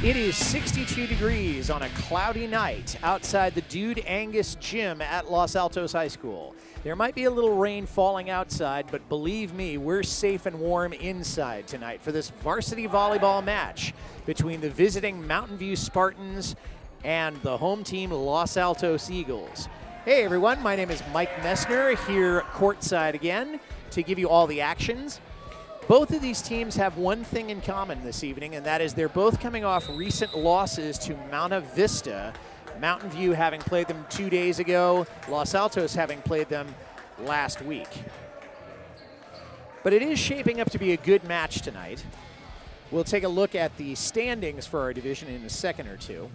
It is 62 degrees on a cloudy night outside the Dude Angus Gym at Los Altos High School. There might be a little rain falling outside, but believe me, we're safe and warm inside tonight for this varsity volleyball match between the visiting Mountain View Spartans and the home team Los Altos Eagles. Hey everyone, my name is Mike Messner here courtside again to give you all the actions. Both of these teams have one thing in common this evening, and that is they're both coming off recent losses to Monta Vista. Mountain View having played them 2 days ago, Los Altos having played them last week. But it is shaping up to be a good match tonight. We'll take a look at the standings for our division in a second or two.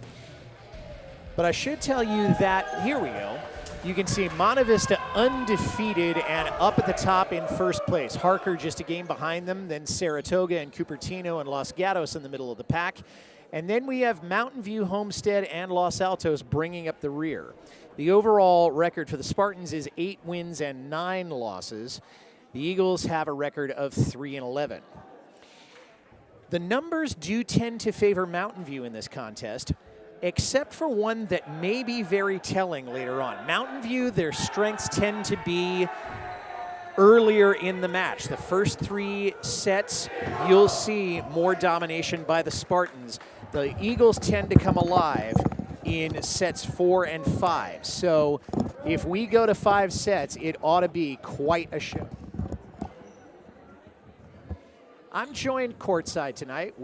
But I should tell you that, here we go. You can see Monta Vista undefeated and up at the top in first place. Harker just a game behind them, then Saratoga and Cupertino and Los Gatos in the middle of the pack. And then we have Mountain View, Homestead, and Los Altos bringing up the rear. The overall record for the Spartans is 8 wins and 9 losses. The Eagles have a record of 3-11. The numbers do tend to favor Mountain View in this contest, except for one that may be very telling later on. Mountain View, their strengths tend to be earlier in the match. The first 3 sets, you'll see more domination by the Spartans. The Eagles tend to come alive in sets 4 and 5. So if we go to 5 sets, it ought to be quite a show. I'm joined courtside tonight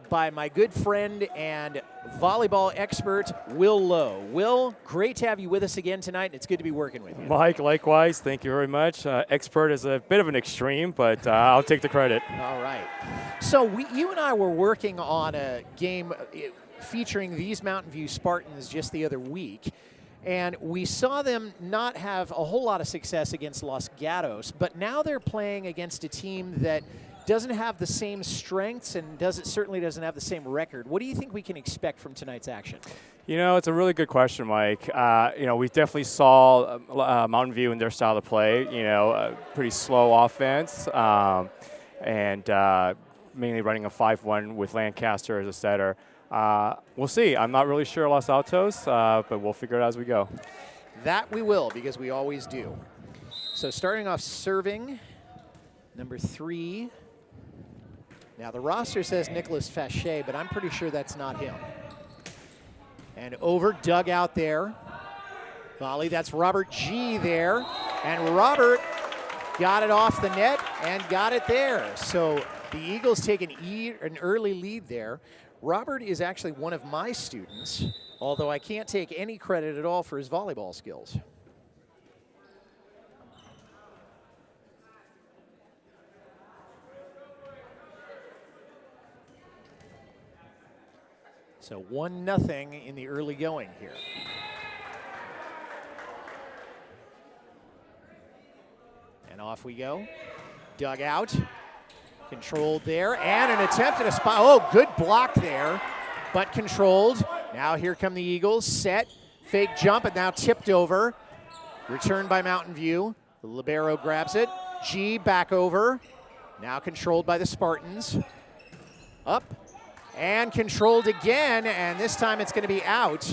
by my good friend and volleyball expert, Will Lowe. Will, great to have you with us again tonight. It's good to be working with you. Mike, likewise. Thank you very much. Expert is a bit of an extreme, but I'll take the credit. All right. So you and I were working on a game featuring these Mountain View Spartans just the other week. And we saw them not have a whole lot of success against Los Gatos, but now they're playing against a team that doesn't have the same strengths and certainly doesn't have the same record. What do you think we can expect from tonight's action? You know, it's a really good question, Mike. We definitely saw Mountain View in their style of play, pretty slow offense, and mainly running a 5-1 with Lancaster as a setter. We'll see. I'm not really sure Los Altos, but we'll figure it out as we go. That we will, because we always do. So starting off serving, number 3. Now the roster says Nicholas Fachet, but I'm pretty sure that's not him. And over, dug out there. Volley, that's Robert G there. And Robert got it off the net and got it there. So the Eagles take an early lead there. Robert is actually one of my students, although I can't take any credit at all for his volleyball skills. So 1-0 in the early going here. And off we go. Dug out. Controlled there. And an attempt at a spot. Oh, good block there, but controlled. Now here come the Eagles. Set. Fake jump, and now tipped over. Returned by Mountain View. The libero grabs it. G back over. Now controlled by the Spartans. Up. And controlled again, and this time it's going to be out.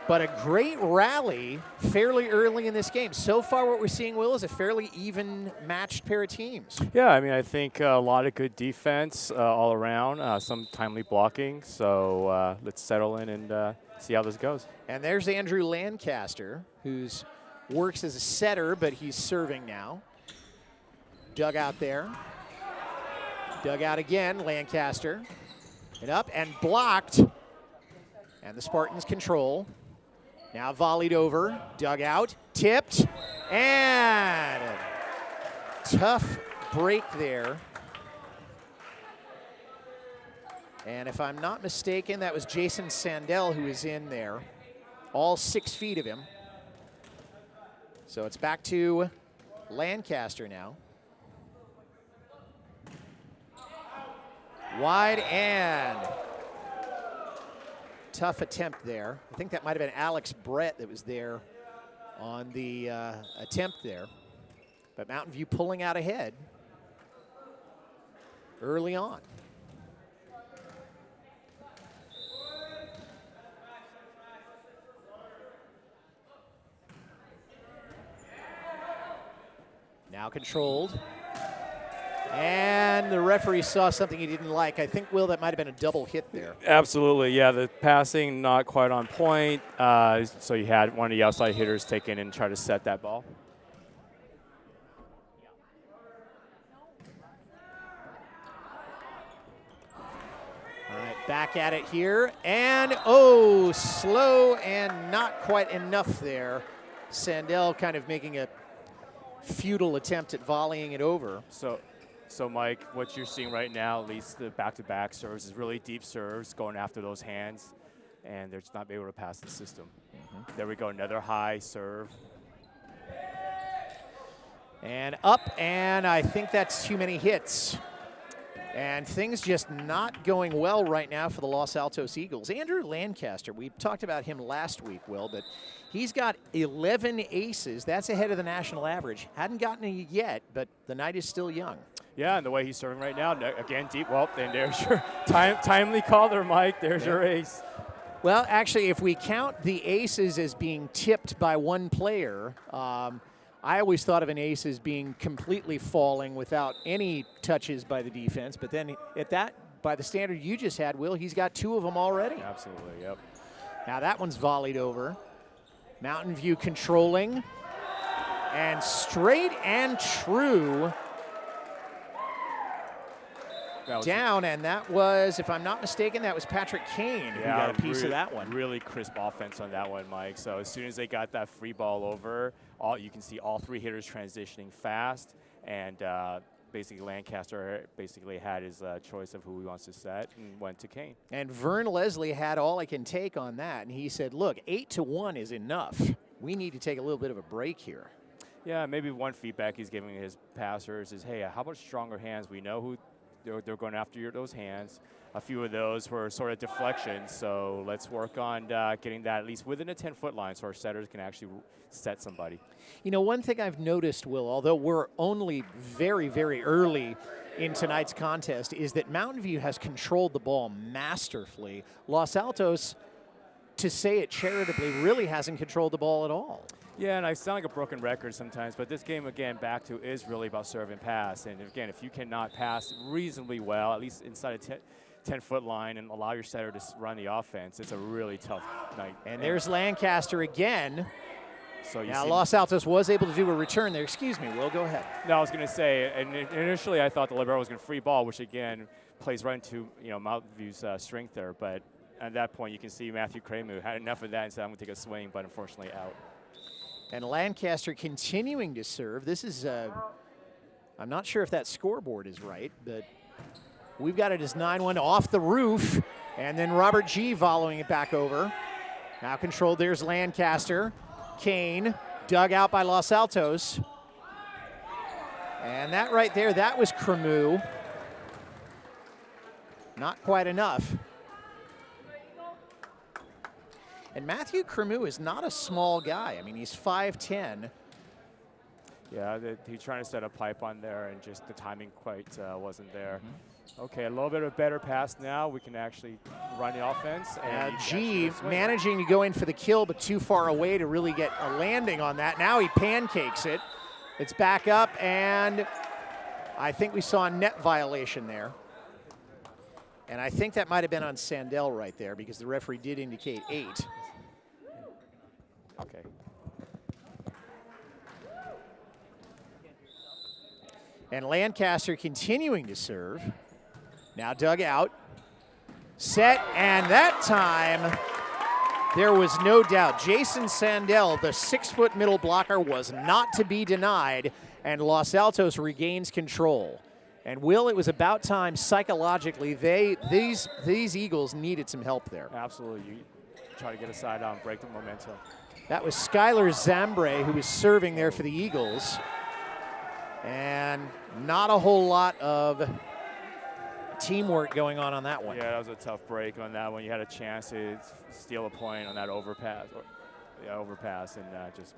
But a great rally fairly early in this game. So far what we're seeing, Will, is a fairly even matched pair of teams. Yeah, I mean, I think a lot of good defense all around, some timely blocking. So let's settle in and see how this goes. And there's Andrew Lancaster, who works as a setter, but he's serving now. Dug out there. Dug out again, Lancaster. And up and blocked, and the Spartans control. Now volleyed over, dug out, tipped, and a tough break there. And if I'm not mistaken, that was Jason Sandell who was in there, all 6 feet of him. So it's back to Lancaster now. Wide and tough attempt there. I think that might have been Alex Brett that was there on the attempt there. But Mountain View pulling out ahead early on. controlled. And the referee saw something he didn't like. I think, Will, that might have been a double hit there. Absolutely, yeah. The passing not quite on point. So you had one of the outside hitters take in and try to set that ball. All right, back at it here. And, oh, slow and not quite enough there. Sandell kind of making a futile attempt at volleying it over. So Mike, what you're seeing right now, at least the back-to-back serves, is really deep serves going after those hands, and they're just not able to pass the system. There we go, another high serve. And up, and I think that's too many hits. And things just not going well right now for the Los Altos Eagles. Andrew Lancaster, we talked about him last week, Will, but he's got 11 aces. That's ahead of the national average. Hadn't gotten it yet, but the night is still young. Yeah, and the way he's serving right now, again, deep. Well, then there's your timely call there, Mike. There's your ace. Well, actually, if we count the aces as being tipped by one player, I always thought of an ace as being completely falling without any touches by the defense. But then at that, by the standard you just had, Will, he's got 2 of them already. Absolutely, yep. Now that one's volleyed over. Mountain View controlling. And straight and true. Down, and that was, if I'm not mistaken, that was Patrick Kane who got a piece of that one. Really crisp offense on that one, Mike. So as soon as they got that free ball over, you can see all 3 hitters transitioning fast, and basically Lancaster basically had his choice of who he wants to set and went to Kane. And Vern Leslie had all I can take on that, and he said, look, 8-1 is enough. We need to take a little bit of a break here. Yeah, maybe one feedback he's giving his passers is, hey, how about stronger hands? We know who they're going after those hands. A few of those were sort of deflections, so let's work on getting that at least within a 10-foot line so our setters can actually set somebody. You know, one thing I've noticed, Will, although we're only very, very early in tonight's contest, is that Mountain View has controlled the ball masterfully. Los Altos, to say it charitably, really hasn't controlled the ball at all. Yeah, and I sound like a broken record sometimes, but this game, again, back to is really about serve and pass. And again, if you cannot pass reasonably well, at least inside a 10-foot line, and allow your setter to run the offense, it's a really tough night. And there's Lancaster again. So now Los Altos was able to do a return there. Excuse me, Will, go ahead. No, I was going to say, and initially I thought the libero was going to free ball, which again plays right into Mountain View's strength there. But at that point, you can see Matthew Cremu had enough of that and said, I'm going to take a swing, but unfortunately out. And Lancaster continuing to serve. This is, I'm not sure if that scoreboard is right, but we've got it as 9-1 off the roof. And then Robert G following it back over. Now controlled, there's Lancaster. Kane, dug out by Los Altos. And that right there, that was Cremu. Not quite enough. And Matthew Cremu is not a small guy. I mean, he's 5'10". Yeah, he's trying to set a pipe on there, and just the timing quite wasn't there. Okay, a little bit of a better pass now. We can actually run the offense. And G managing to go in for the kill, but too far away to really get a landing on that. Now he pancakes it. It's back up, and I think we saw a net violation there. And I think that might have been on Sandell right there, because the referee did indicate 8. Okay. And Lancaster continuing to serve. Now dug out. Set, and that time there was no doubt. Jason Sandell, the 6-foot middle blocker, was not to be denied, and Los Altos regains control. And Will, it was about time psychologically. These Eagles needed some help there. Absolutely. You try to get a side on, break the momentum. That was Skylar Zambre who was serving there for the Eagles. And not a whole lot of teamwork going on that one. Yeah, that was a tough break on that one. You had a chance to steal a point on that overpass, and just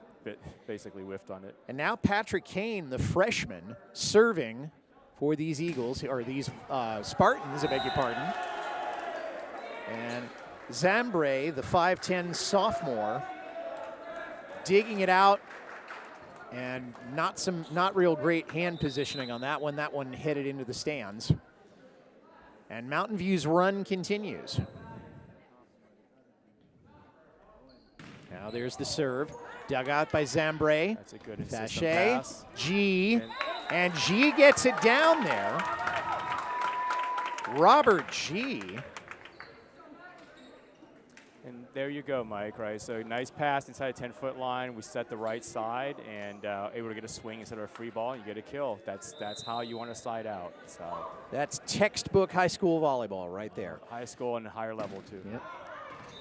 basically whiffed on it. And now Patrick Kane, the freshman, serving for these Eagles, or these Spartans, I beg your pardon. And Zambre, the 5'10" sophomore, digging it out. And not real great hand positioning on that one. That one headed into the stands. And Mountain View's run continues. Now there's the serve. Dug out by Zambre. That's a good insistent Fache, pass. G, and G gets it down there. Robert G. And there you go, Mike, right? So nice pass inside a 10-foot line. We set the right side and able to get a swing instead of a free ball. You get a kill. That's how you want to slide out. So that's textbook high school volleyball right there. High school and higher level, too. Yep.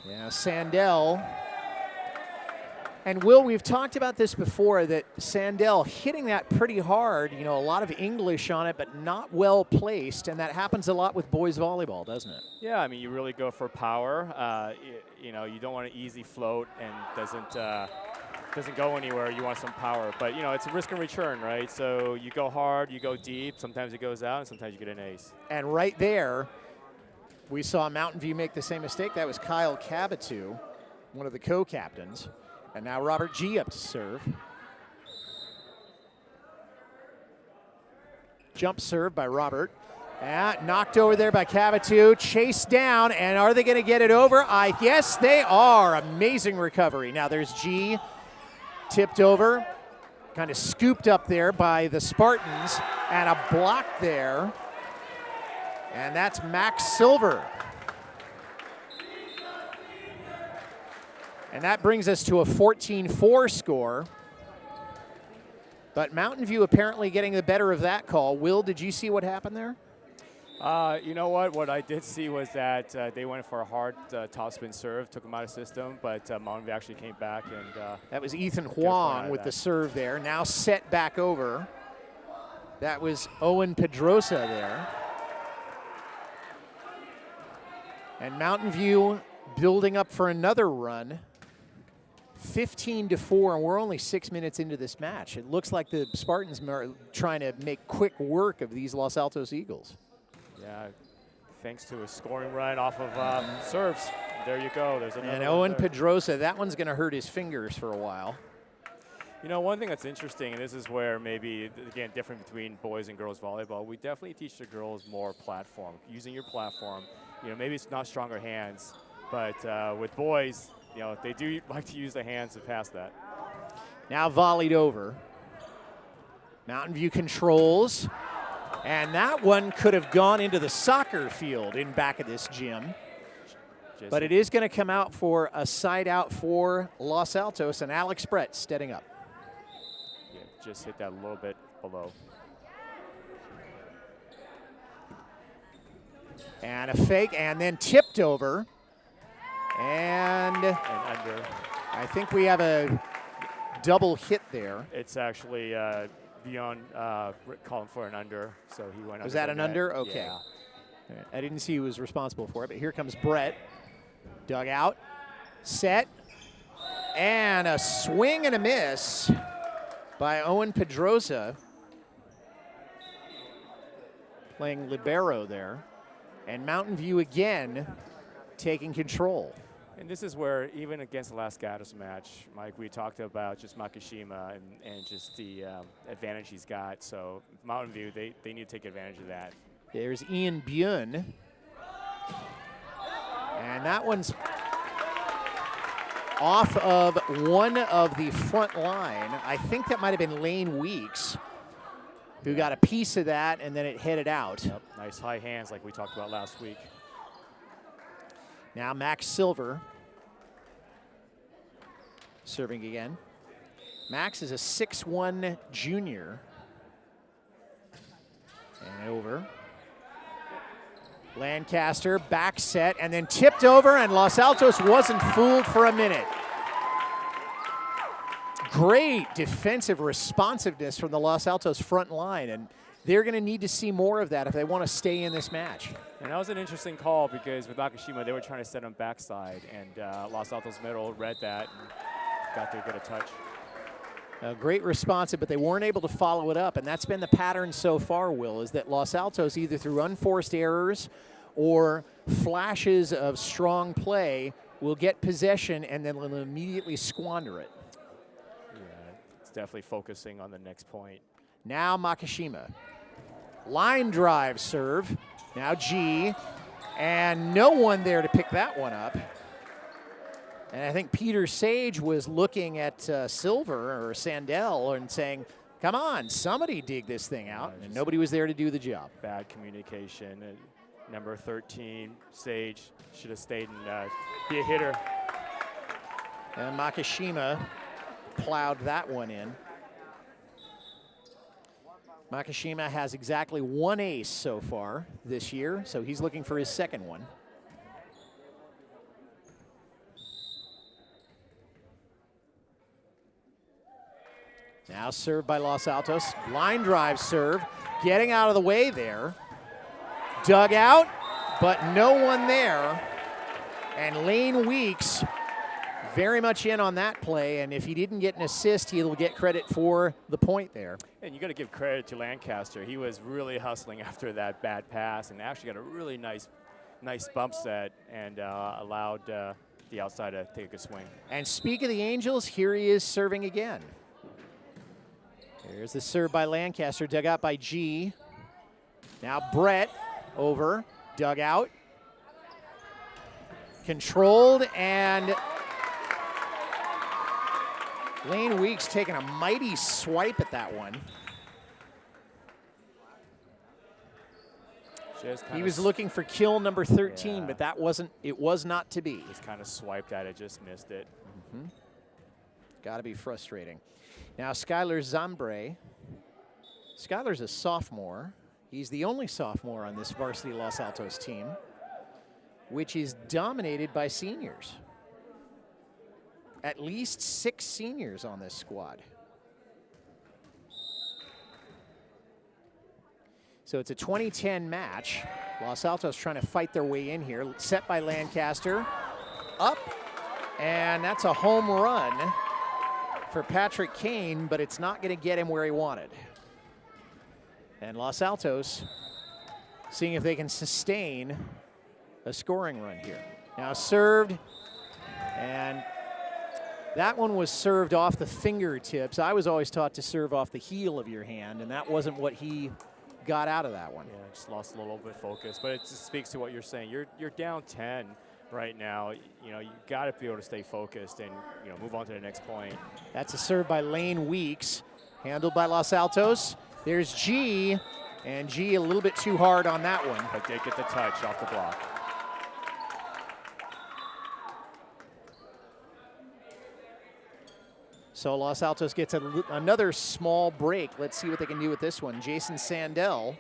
Yeah, Sandell. And Will, we've talked about this before, that Sandell hitting that pretty hard, you know, a lot of English on it, but not well placed, and that happens a lot with boys volleyball, doesn't it? Yeah, I mean, you really go for power. You know, you don't want an easy float and doesn't go anywhere. You want some power, but you know, it's a risk and return, right? So you go hard, you go deep. Sometimes it goes out, and sometimes you get an ace. And right there, we saw Mountain View make the same mistake. That was Kyle Cabotu, one of the co-captains. And now Robert G up to serve. Jump serve by Robert. Knocked over there by Cabotu. Chased down, and are they going to get it over? Yes, they are. Amazing recovery. Now there's G tipped over, kind of scooped up there by the Spartans, and a block there. And that's Max Silver. And that brings us to a 14-4 score. But Mountain View apparently getting the better of that call. Will, did you see what happened there? You know what? What I did see was that they went for a hard topspin serve, took them out of system, but Mountain View actually came back. And that was Ethan Huang with the serve there. Now set back over. That was Owen Pedrosa there. And Mountain View building up for another run. 15-4, and we're only 6 minutes into this match. It looks like the Spartans are trying to make quick work of these Los Altos Eagles. Yeah, thanks to a scoring run off of serves. There you go. There's another. And Owen Pedrosa, that one's going to hurt his fingers for a while. You know, one thing that's interesting, and this is where maybe, again, different between boys and girls volleyball, we definitely teach the girls more platform, using your platform. You know, maybe it's not stronger hands, but with boys, you know, they do like to use the hands to pass that. Now volleyed over. Mountain View controls. And that one could have gone into the soccer field in back of this gym. But it is going to come out for a side out for Los Altos, and Alex Brett stepping up. Yeah, just hit that a little bit below. And a fake, and then tipped over. And under. I think we have a double hit there. It's actually beyond calling for an under, so he went under. Was that an under? Okay. Yeah. I didn't see who was responsible for it, but here comes Brett. Dug out, set, and a swing and a miss by Owen Pedrosa. Playing libero there. And Mountain View again taking control. And this is where, even against the last Gatos match, Mike, we talked about just Makishima and just the advantage he's got. So Mountain View, they need to take advantage of that. There's Ian Byun. And that one's off of one of the front line. I think that might have been Lane Weeks, who got a piece of that, and then it headed out. Yep. Nice high hands like we talked about last week. Now Max Silver serving again. Max is a 6'1" junior. And over. Lancaster, back set, and then tipped over, and Los Altos wasn't fooled for a minute. Great defensive responsiveness from the Los Altos front line, and they're going to need to see more of that if they want to stay in this match. And that was an interesting call because with Nakashima, they were trying to set him backside, and Los Altos middle read that and got to get a touch. Great responsive, but they weren't able to follow it up, and that's been the pattern so far, Will, is that Los Altos, either through unforced errors or flashes of strong play, will get possession and then will immediately squander it. Yeah, definitely focusing on the next point. Now Makashima. Line drive serve. Now G. And no one there to pick that one up. And I think Peter Sage was looking at Silver or Sandell and saying, come on, somebody dig this thing out. And nobody was there to do the job. Bad communication. Number 13, Sage, should have stayed and be a hitter. And Makashima plowed that one in. Makashima has exactly one ace so far this year, so he's looking for his second one. Now served by Los Altos. Line drive serve, getting out of the way there. Dug out, but no one there. And Lane Weeks very much in on that play, and if he didn't get an assist, he'll get credit for the point there. And you got to give credit to Lancaster. He was really hustling after that bad pass and actually got a really nice bump set and allowed the outside to take a good swing. And speak of the Angels, here he is serving again. Here's the serve by Lancaster, dug out by G. Now Brett over, dug out. Controlled, and Lane Weeks taking a mighty swipe at that one. He was looking for kill number 13, but that it was not to be. Just kind of swiped at it, just missed it. Mm-hmm. Got to be frustrating. Now Skylar Zambre. Skylar's a sophomore. He's the only sophomore on this varsity Los Altos team, which is dominated by seniors. At least 6 seniors on this squad. So it's a 2010 match. Los Altos trying to fight their way in here. Set by Lancaster. Up, and that's a home run for Patrick Kane, but it's not going to get him where he wanted. And Los Altos seeing if they can sustain a scoring run here. Now served, and that one was served off the fingertips. I was always taught to serve off the heel of your hand, and that wasn't what he got out of that one. Yeah, just lost a little bit of focus, but it just speaks to what you're saying. You're down 10 right now. You know, you got to be able to stay focused and, you know, move on to the next point. That's a serve by Lane Weeks, handled by Los Altos. There's G, and G a little bit too hard on that one. But did get the touch off the block. So Los Altos gets another small break. Let's see what they can do with this one. Jason Sandell,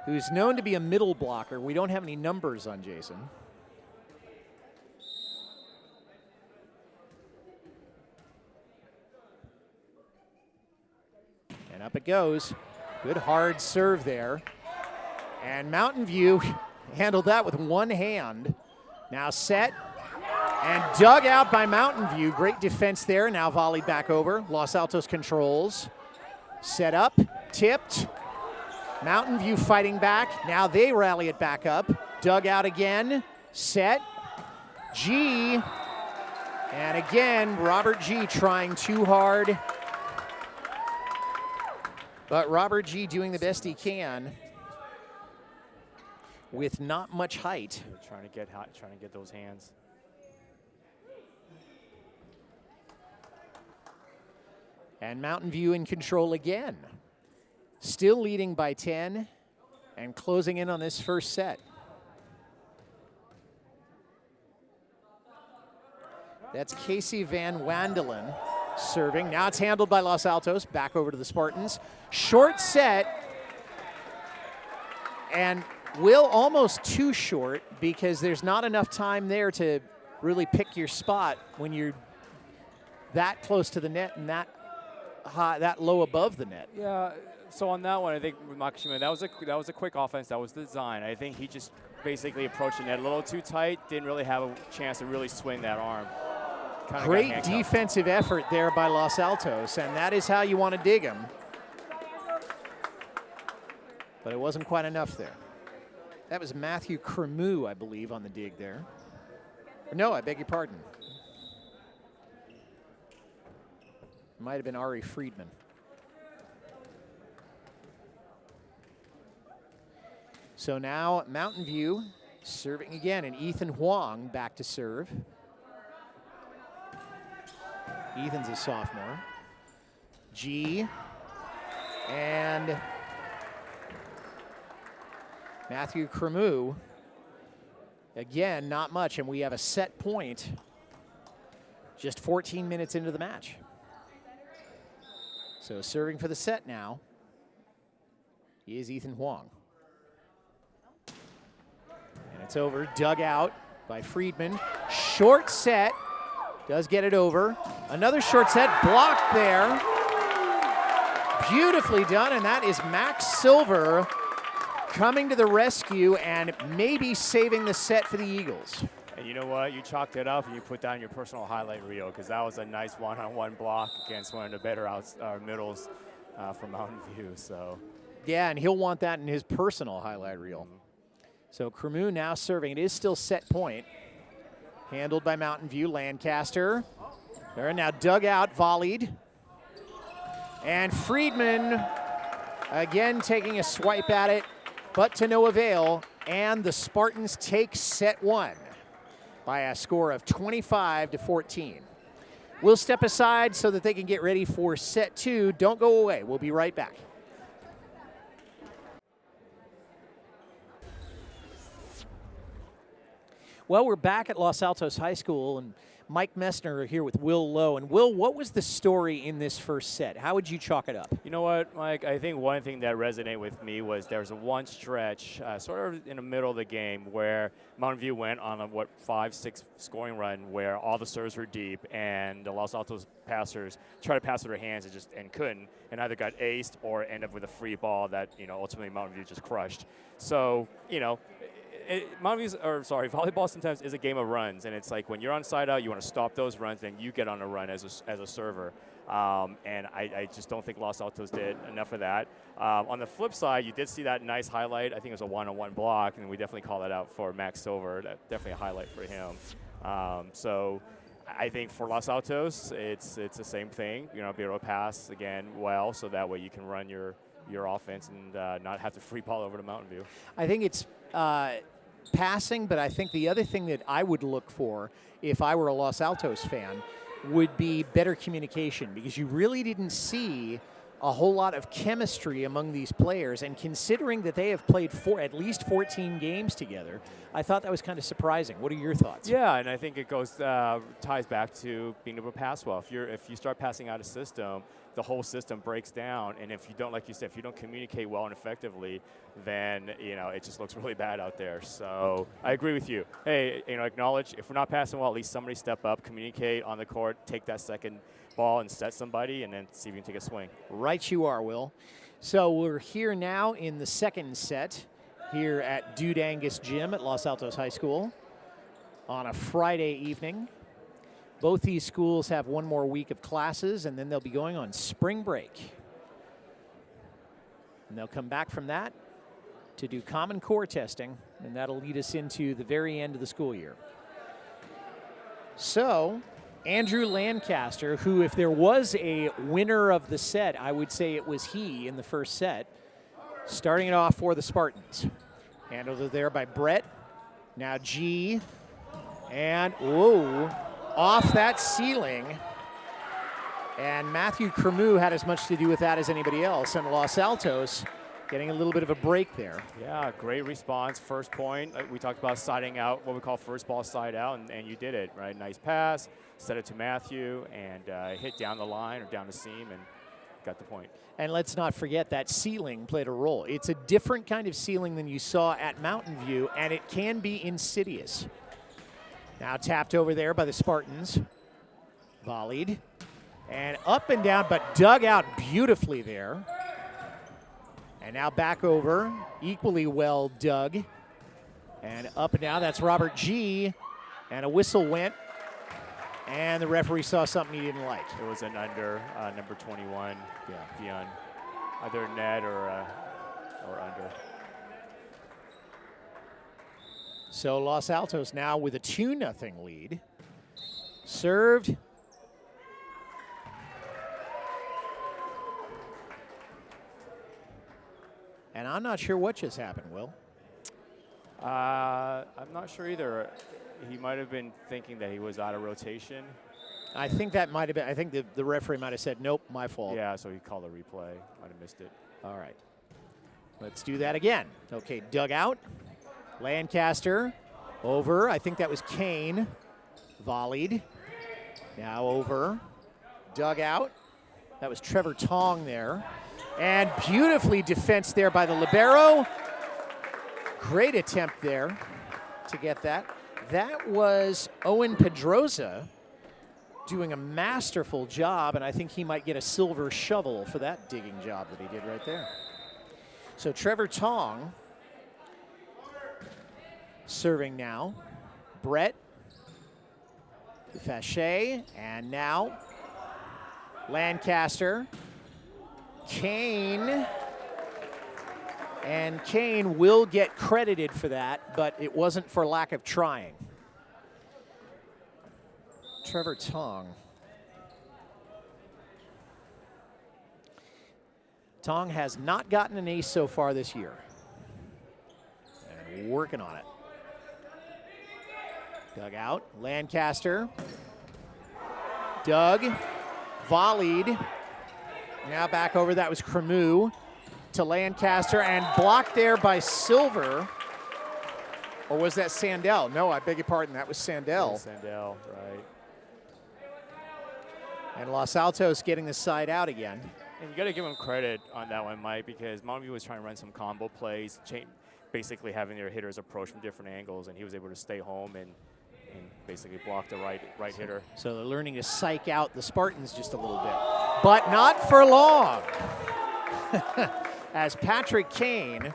who's known to be a middle blocker. We don't have any numbers on Jason. And up it goes. Good hard serve there. And Mountain View handled that with one hand. Now set. And dug out by Mountain View. Great defense there. Now volleyed back over. Los Altos controls. Set up. Tipped. Mountain View fighting back. Now they rally it back up. Dug out again. Set. G. And again, Robert G trying too hard. But Robert G doing the best he can with not much height. Trying to get hot, trying to get those hands. And Mountain View in control again. Still leading by 10 and closing in on this first set. That's Casey Van Wandelen serving. Now it's handled by Los Altos. Back over to the Spartans. Short set. And Will almost too short because there's not enough time there to really pick your spot when you're that close to the net and that high, that low above the net. Yeah, so on that one, I think with Makashima, that was a quick offense. That was the design. I think he just basically approached the net a little too tight. Didn't really have a chance to really swing that arm. Great defensive effort there by Los Altos, and that is how you want to dig them. But it wasn't quite enough there. That was Matthew Cremu, I believe, on the dig there. No, I beg your pardon. Might have been Ari Friedman. So now Mountain View serving again, and Ethan Huang back to serve. Ethan's a sophomore. G. And Matthew Cremu. Again, not much, and we have a set point just 14 minutes into the match. So serving for the set now is Ethan Huang. And it's over, dug out by Friedman. Short set, does get it over. Another short set, blocked there. Beautifully done, and that is Max Silver coming to the rescue and maybe saving the set for the Eagles. And you know what? You chalked it up and you put down your personal highlight reel, because that was a nice one-on-one block against one of the better middles from Mountain View. So, yeah, and he'll want that in his personal highlight reel. So Cremu now serving. It is still set point. Handled by Mountain View. Lancaster. They're now dug out, volleyed. And Friedman again taking a swipe at it, but to no avail. And the Spartans take set one by a score of 25-14. We'll step aside so that they can get ready for set two. Don't go away. We'll be right back. Well, we're back at Los Altos High School, and Mike Messner here with Will Lowe. And Will, what was the story in this first set? How would you chalk it up? You know what, Mike? I think one thing that resonated with me was there was a one stretch, sort of in the middle of the game, where Mountain View went on a 5-6 scoring run where all the serves were deep, and the Los Altos passers tried to pass with their hands and couldn't, and either got aced or end up with a free ball that ultimately Mountain View just crushed. So volleyball sometimes is a game of runs, and it's like when you're on side out, you want to stop those runs, and you get on a run as a server. And I just don't think Los Altos did enough of that. On the flip side, you did see that nice highlight. I think it was a one-on-one block, and we definitely call that out for Max Silver. That's definitely a highlight for him. So I think for Los Altos, it's the same thing. Be able to pass again well, so that way you can run your offense and not have to free ball over to Mountain View. I think it's passing, but I think the other thing that I would look for if I were a Los Altos fan would be better communication, because you really didn't see a whole lot of chemistry among these players, and considering that they have played at least 14 games together, I thought that was kind of surprising. What are your thoughts? Yeah, and I think it ties back to being able to pass well. If you start passing out a system, the whole system breaks down, and if you don't, like you said, if you don't communicate well and effectively, then it just looks really bad out there. So I agree with you. Hey, acknowledge if we're not passing well, at least somebody step up, communicate on the court, take that second ball and set somebody, and then see if you can take a swing. Right you are, Will. So we're here now in the second set here at Dude Angus Gym at Los Altos High School on a Friday evening. Both these schools have one more week of classes, and then they'll be going on spring break. And they'll come back from that to do Common Core testing, and that'll lead us into the very end of the school year. So, Andrew Lancaster, who, if there was a winner of the set, I would say it was he in the first set, starting it off for the Spartans. Handled it there by Brett. Now G, and whoa, off that ceiling. And Matthew Cremu had as much to do with that as anybody else, and Los Altos getting a little bit of a break there. Yeah, great response. First point, we talked about siding out, what we call first ball side out, and you did it, right? Nice pass, set it to Matthew, and hit down the line or down the seam and got the point. And let's not forget that ceiling played a role. It's a different kind of ceiling than you saw at Mountain View, and it can be insidious. Now tapped over there by the Spartans. Volleyed. And up and down, but dug out beautifully there. And now back over, equally well dug. And up and down, that's Robert G. And a whistle went. And the referee saw something he didn't like. It was an under, number 21, beyond either net or under. So Los Altos now with a 2-0 lead. Served. And I'm not sure what just happened, Will. I'm not sure either. He might have been thinking that he was out of rotation. I think that might have been, I think the referee might have said, nope, my fault. Yeah, so he called a replay. Might have missed it. All right. Let's do that again. Okay, dug out. Lancaster over. I think that was Kane. Volleyed. Now over. Dug out. That was Trevor Tong there. And beautifully defensed there by the libero. Great attempt there to get that. That was Owen Pedroza doing a masterful job, and I think he might get a silver shovel for that digging job that he did right there. So Trevor Tong serving now. Brett Fachet, and now Lancaster. Kane. And Kane will get credited for that, but it wasn't for lack of trying. Trevor Tong. Tong has not gotten an ace so far this year. And working on it. Dug out. Lancaster. Dug. Volleyed. Now back over. That was Cremu to Lancaster, and blocked there by Silver. Or was that Sandell? No, I beg your pardon. That was Sandell. Sandell, right. And Los Altos getting the side out again. And you got to give him credit on that one, Mike, because Mountain View was trying to run some combo plays, basically having their hitters approach from different angles, and he was able to stay home and basically block the right hitter. So they're learning to psych out the Spartans just a little bit. But not for long. As Patrick Kane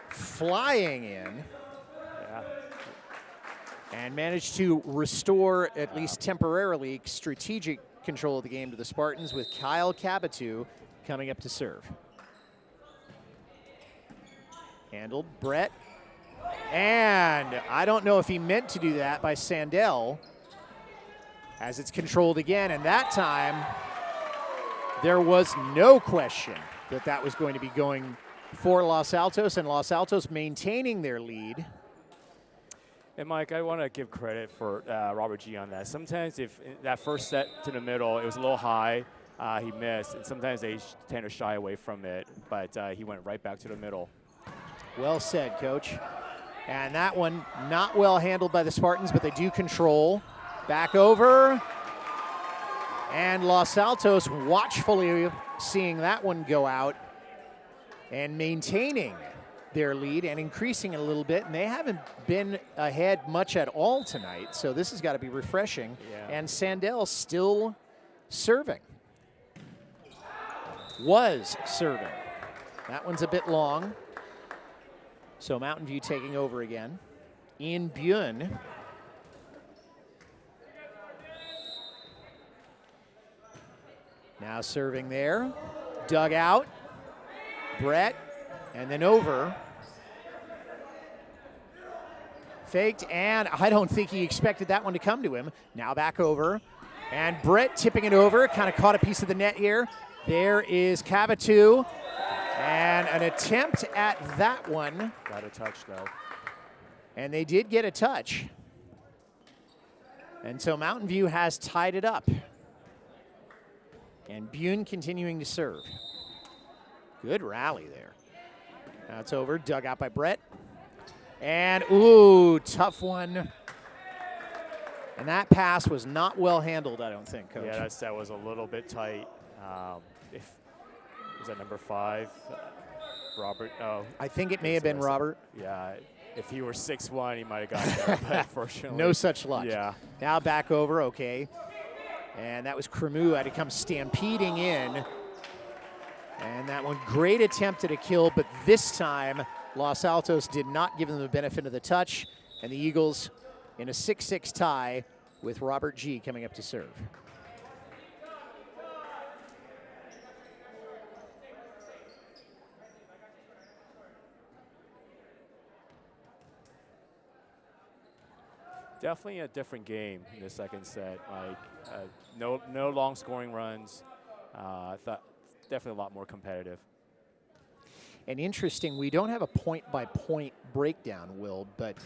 flying in. Yeah. And managed to restore, at least temporarily, strategic control of the game to the Spartans, with Kyle Cabatu coming up to serve. Handled, Brett. And I don't know if he meant to do that by Sandell, as it's controlled again. And that time, there was no question that that was going to be going for Los Altos, and Los Altos maintaining their lead. And Mike, I want to give credit for Robert G on that. Sometimes if that first set to the middle, it was a little high, he missed, and sometimes they tend to shy away from it, but he went right back to the middle. Well said, Coach. And that one not well handled by the Spartans, but they do control. Back over. And Los Altos watchfully seeing that one go out and maintaining their lead and increasing it a little bit. And they haven't been ahead much at all tonight, so this has got to be refreshing. Yeah. And Sandell still serving. Was serving. That one's a bit long. So Mountain View taking over again. Ian Bjorn. Now serving there. Dug out. Brett. And then over. Faked, and I don't think he expected that one to come to him. Now back over. And Brett tipping it over. Kind of caught a piece of the net here. There is Cabatu. And an attempt at that one. Got a touch, though. And they did get a touch. And so Mountain View has tied it up. And Bune continuing to serve. Good rally there. Now it's over, dug out by Brett. And, ooh, tough one. And that pass was not well handled, I don't think, Coach. Yeah, that set was a little bit tight. Was that number 5? Robert? Oh. I think it may have been Robert. Yeah, if he were 6'1", he might have gotten there, but unfortunately. No such luck. Yeah. Now back over, okay. And that was Cremu had to come stampeding in. And that one, great attempt at a kill, but this time Los Altos did not give them the benefit of the touch. And the Eagles in a 6-6 tie with Robert G coming up to serve. Definitely a different game in the second set. Like no long scoring runs. I thought definitely a lot more competitive. And interesting, we don't have a point-by-point breakdown, Will, but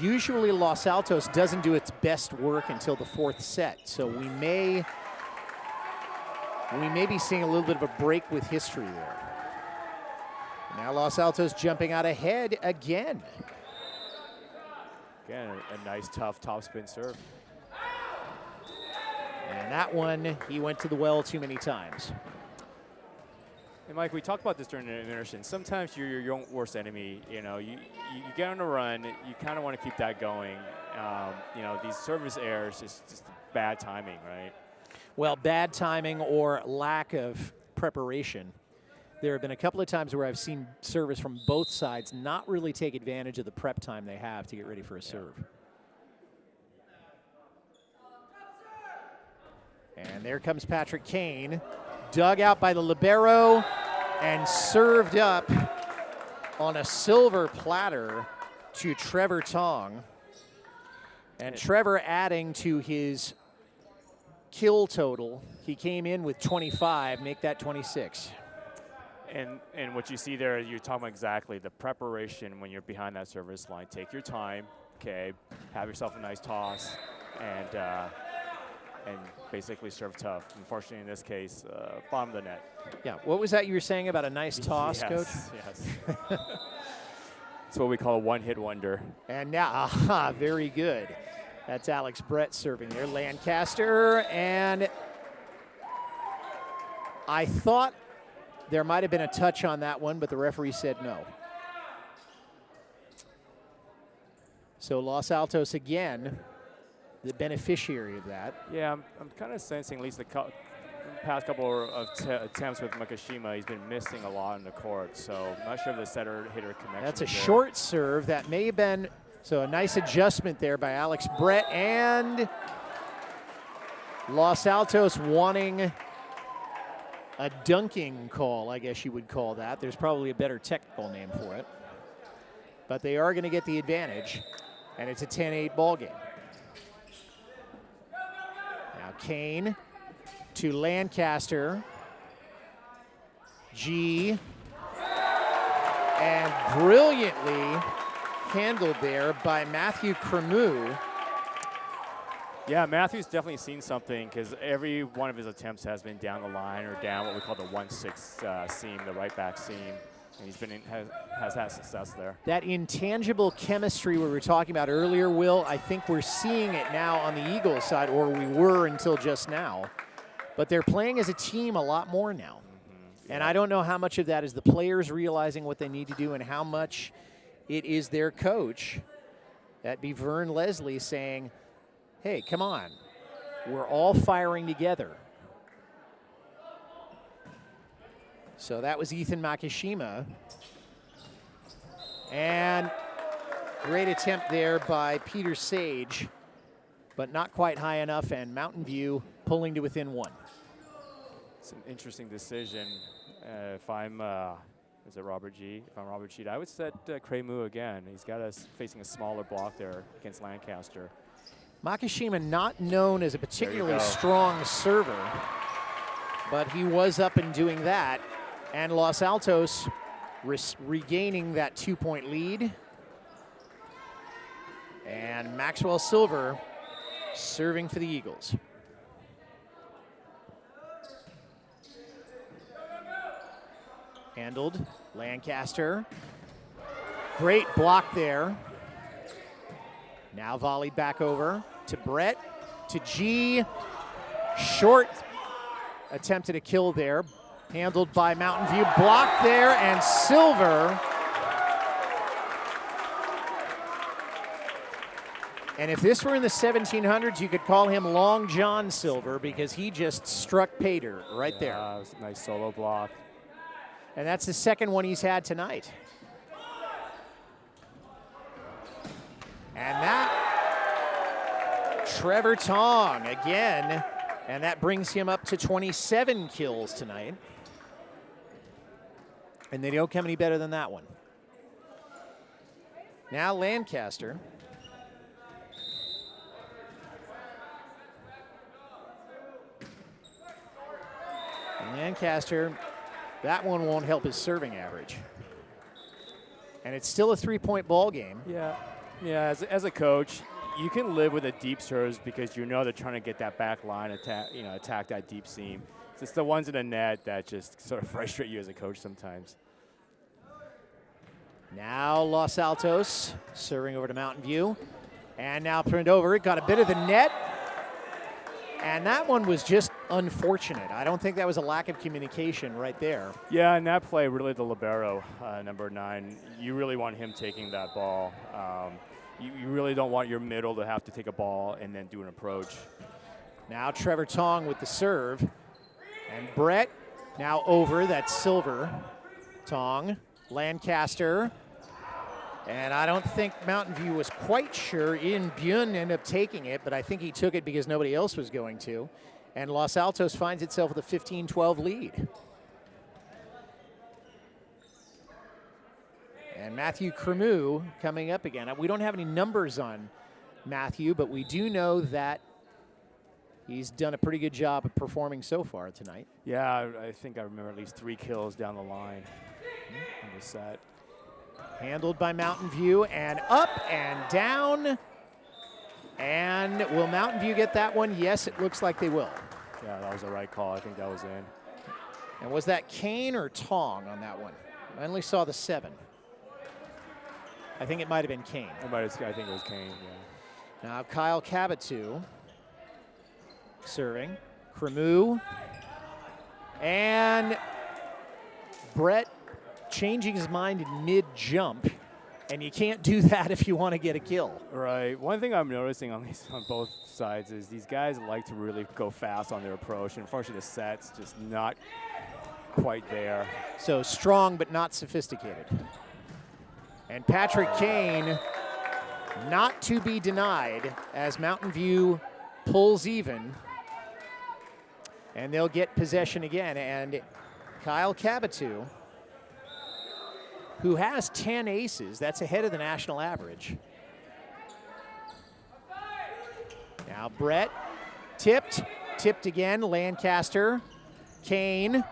usually Los Altos doesn't do its best work until the 4th set. So we may be seeing a little bit of a break with history there. Now Los Altos jumping out ahead again. Again, a nice, tough topspin serve. And that one, he went to the well too many times. And Mike, we talked about this during the intermission. Sometimes you're your own worst enemy. You know, you get on a run, you kind of want to keep that going. You know, these service errors is just bad timing, right? Well, bad timing or lack of preparation. There have been a couple of times where I've seen service from both sides not really take advantage of the prep time they have to get ready for a serve. And there comes Patrick Kane, dug out by the libero and served up on a silver platter to Trevor Tong. And Trevor adding to his kill total. He came in with 25, make that 26. And what you see there, you're talking about exactly the preparation when you're behind that service line. Take your time, okay, have yourself a nice toss, and basically serve tough. Unfortunately, in this case, bottom of the net. Yeah, what was that you were saying about a nice toss, Coach? Yes. It's what we call a one-hit wonder. And now, very good. That's Alex Brett serving there. Lancaster, and I thought there might have been a touch on that one, but the referee said no. So Los Altos again, the beneficiary of that. Yeah, I'm kind of sensing at least the past couple of attempts with Makashima, he's been missing a lot in the court. So I'm not sure if the setter-hitter connection. That's a short serve. That may have been, so a nice adjustment there by Alex Brett, and Los Altos wanting a dunking call, I guess you would call that. There's probably a better technical name for it. But they are going to get the advantage, and it's a 10-8 ball game. Now Kane to Lancaster. G. And brilliantly handled there by Matthew Cremou. Yeah, Matthew's definitely seen something because every one of his attempts has been down the line or down what we call the 1-6 seam, the right back seam. And he's been has had success there. That intangible chemistry we were talking about earlier, Will, I think we're seeing it now on the Eagles side, or we were until just now. But they're playing as a team a lot more now. Yeah. And I don't know how much of that is the players realizing what they need to do and how much it is their coach, that'd be Vern Leslie, saying, hey, come on, we're all firing together. So that was Ethan Makashima. And great attempt there by Peter Sage, but not quite high enough, and Mountain View pulling to within one. It's an interesting decision. If I'm, is it Robert G? If I'm Robert G, I would set Cremou again. He's got us facing a smaller block there against Lancaster. Makashima not known as a particularly strong server, but he was up and doing that. And Los Altos regaining that 2-point lead. And Maxwell Silver serving for the Eagles. Handled, Lancaster. Great block there. Now volleyed back over to Brett, to G. Short attempted a kill there. Handled by Mountain View, blocked there, and Silver. And if this were in the 1700s, you could call him Long John Silver because he just struck pay dirt right there. It was a nice solo block. And that's the second one he's had tonight. And that, Trevor Tong again, and that brings him up to 27 kills tonight. And they don't come any better than that one. Now Lancaster. And Lancaster, that one won't help his serving average. And it's still a 3-point ball game. Yeah, yeah. As a coach, you can live with a deep serves because you know they're trying to get that back line, attack that deep seam. It's the ones in the net that just sort of frustrate you as a coach sometimes. Now Los Altos serving over to Mountain View. And now turned over. It got a bit of the net. And that one was just unfortunate. I don't think that was a lack of communication right there. Yeah, in that play, really the libero, number 9, you really want him taking that ball. You really don't want your middle to have to take a ball and then do an approach. Now Trevor Tong with the serve. And Brett now over, that's Silver. Tong, Lancaster. And I don't think Mountain View was quite sure. Ian Bjorn ended up taking it, but I think he took it because nobody else was going to. And Los Altos finds itself with a 15-12 lead. And Matthew Cremu coming up again. We don't have any numbers on Matthew, but we do know that he's done a pretty good job of performing so far tonight. Yeah, I think I remember at least 3 kills down the line in the set. Handled by Mountain View, and up and down. And will Mountain View get that one? Yes, it looks like they will. Yeah, that was the right call. I think that was in. And was that Kane or Tong on that one? I only saw the 7. I think it might have been Kane. I think it was Kane, yeah. Now Kyle Cabatu serving. Cremu. And Brett changing his mind in mid-jump, and you can't do that if you want to get a kill. Right. One thing I'm noticing on both sides is these guys like to really go fast on their approach, and unfortunately the set's just not quite there. So strong but not sophisticated. And Patrick Kane not to be denied as Mountain View pulls even, and they'll get possession again. And Kyle Cabatu, who has 10 aces, that's ahead of the national average. Now Brett, tipped again, Lancaster, Kane,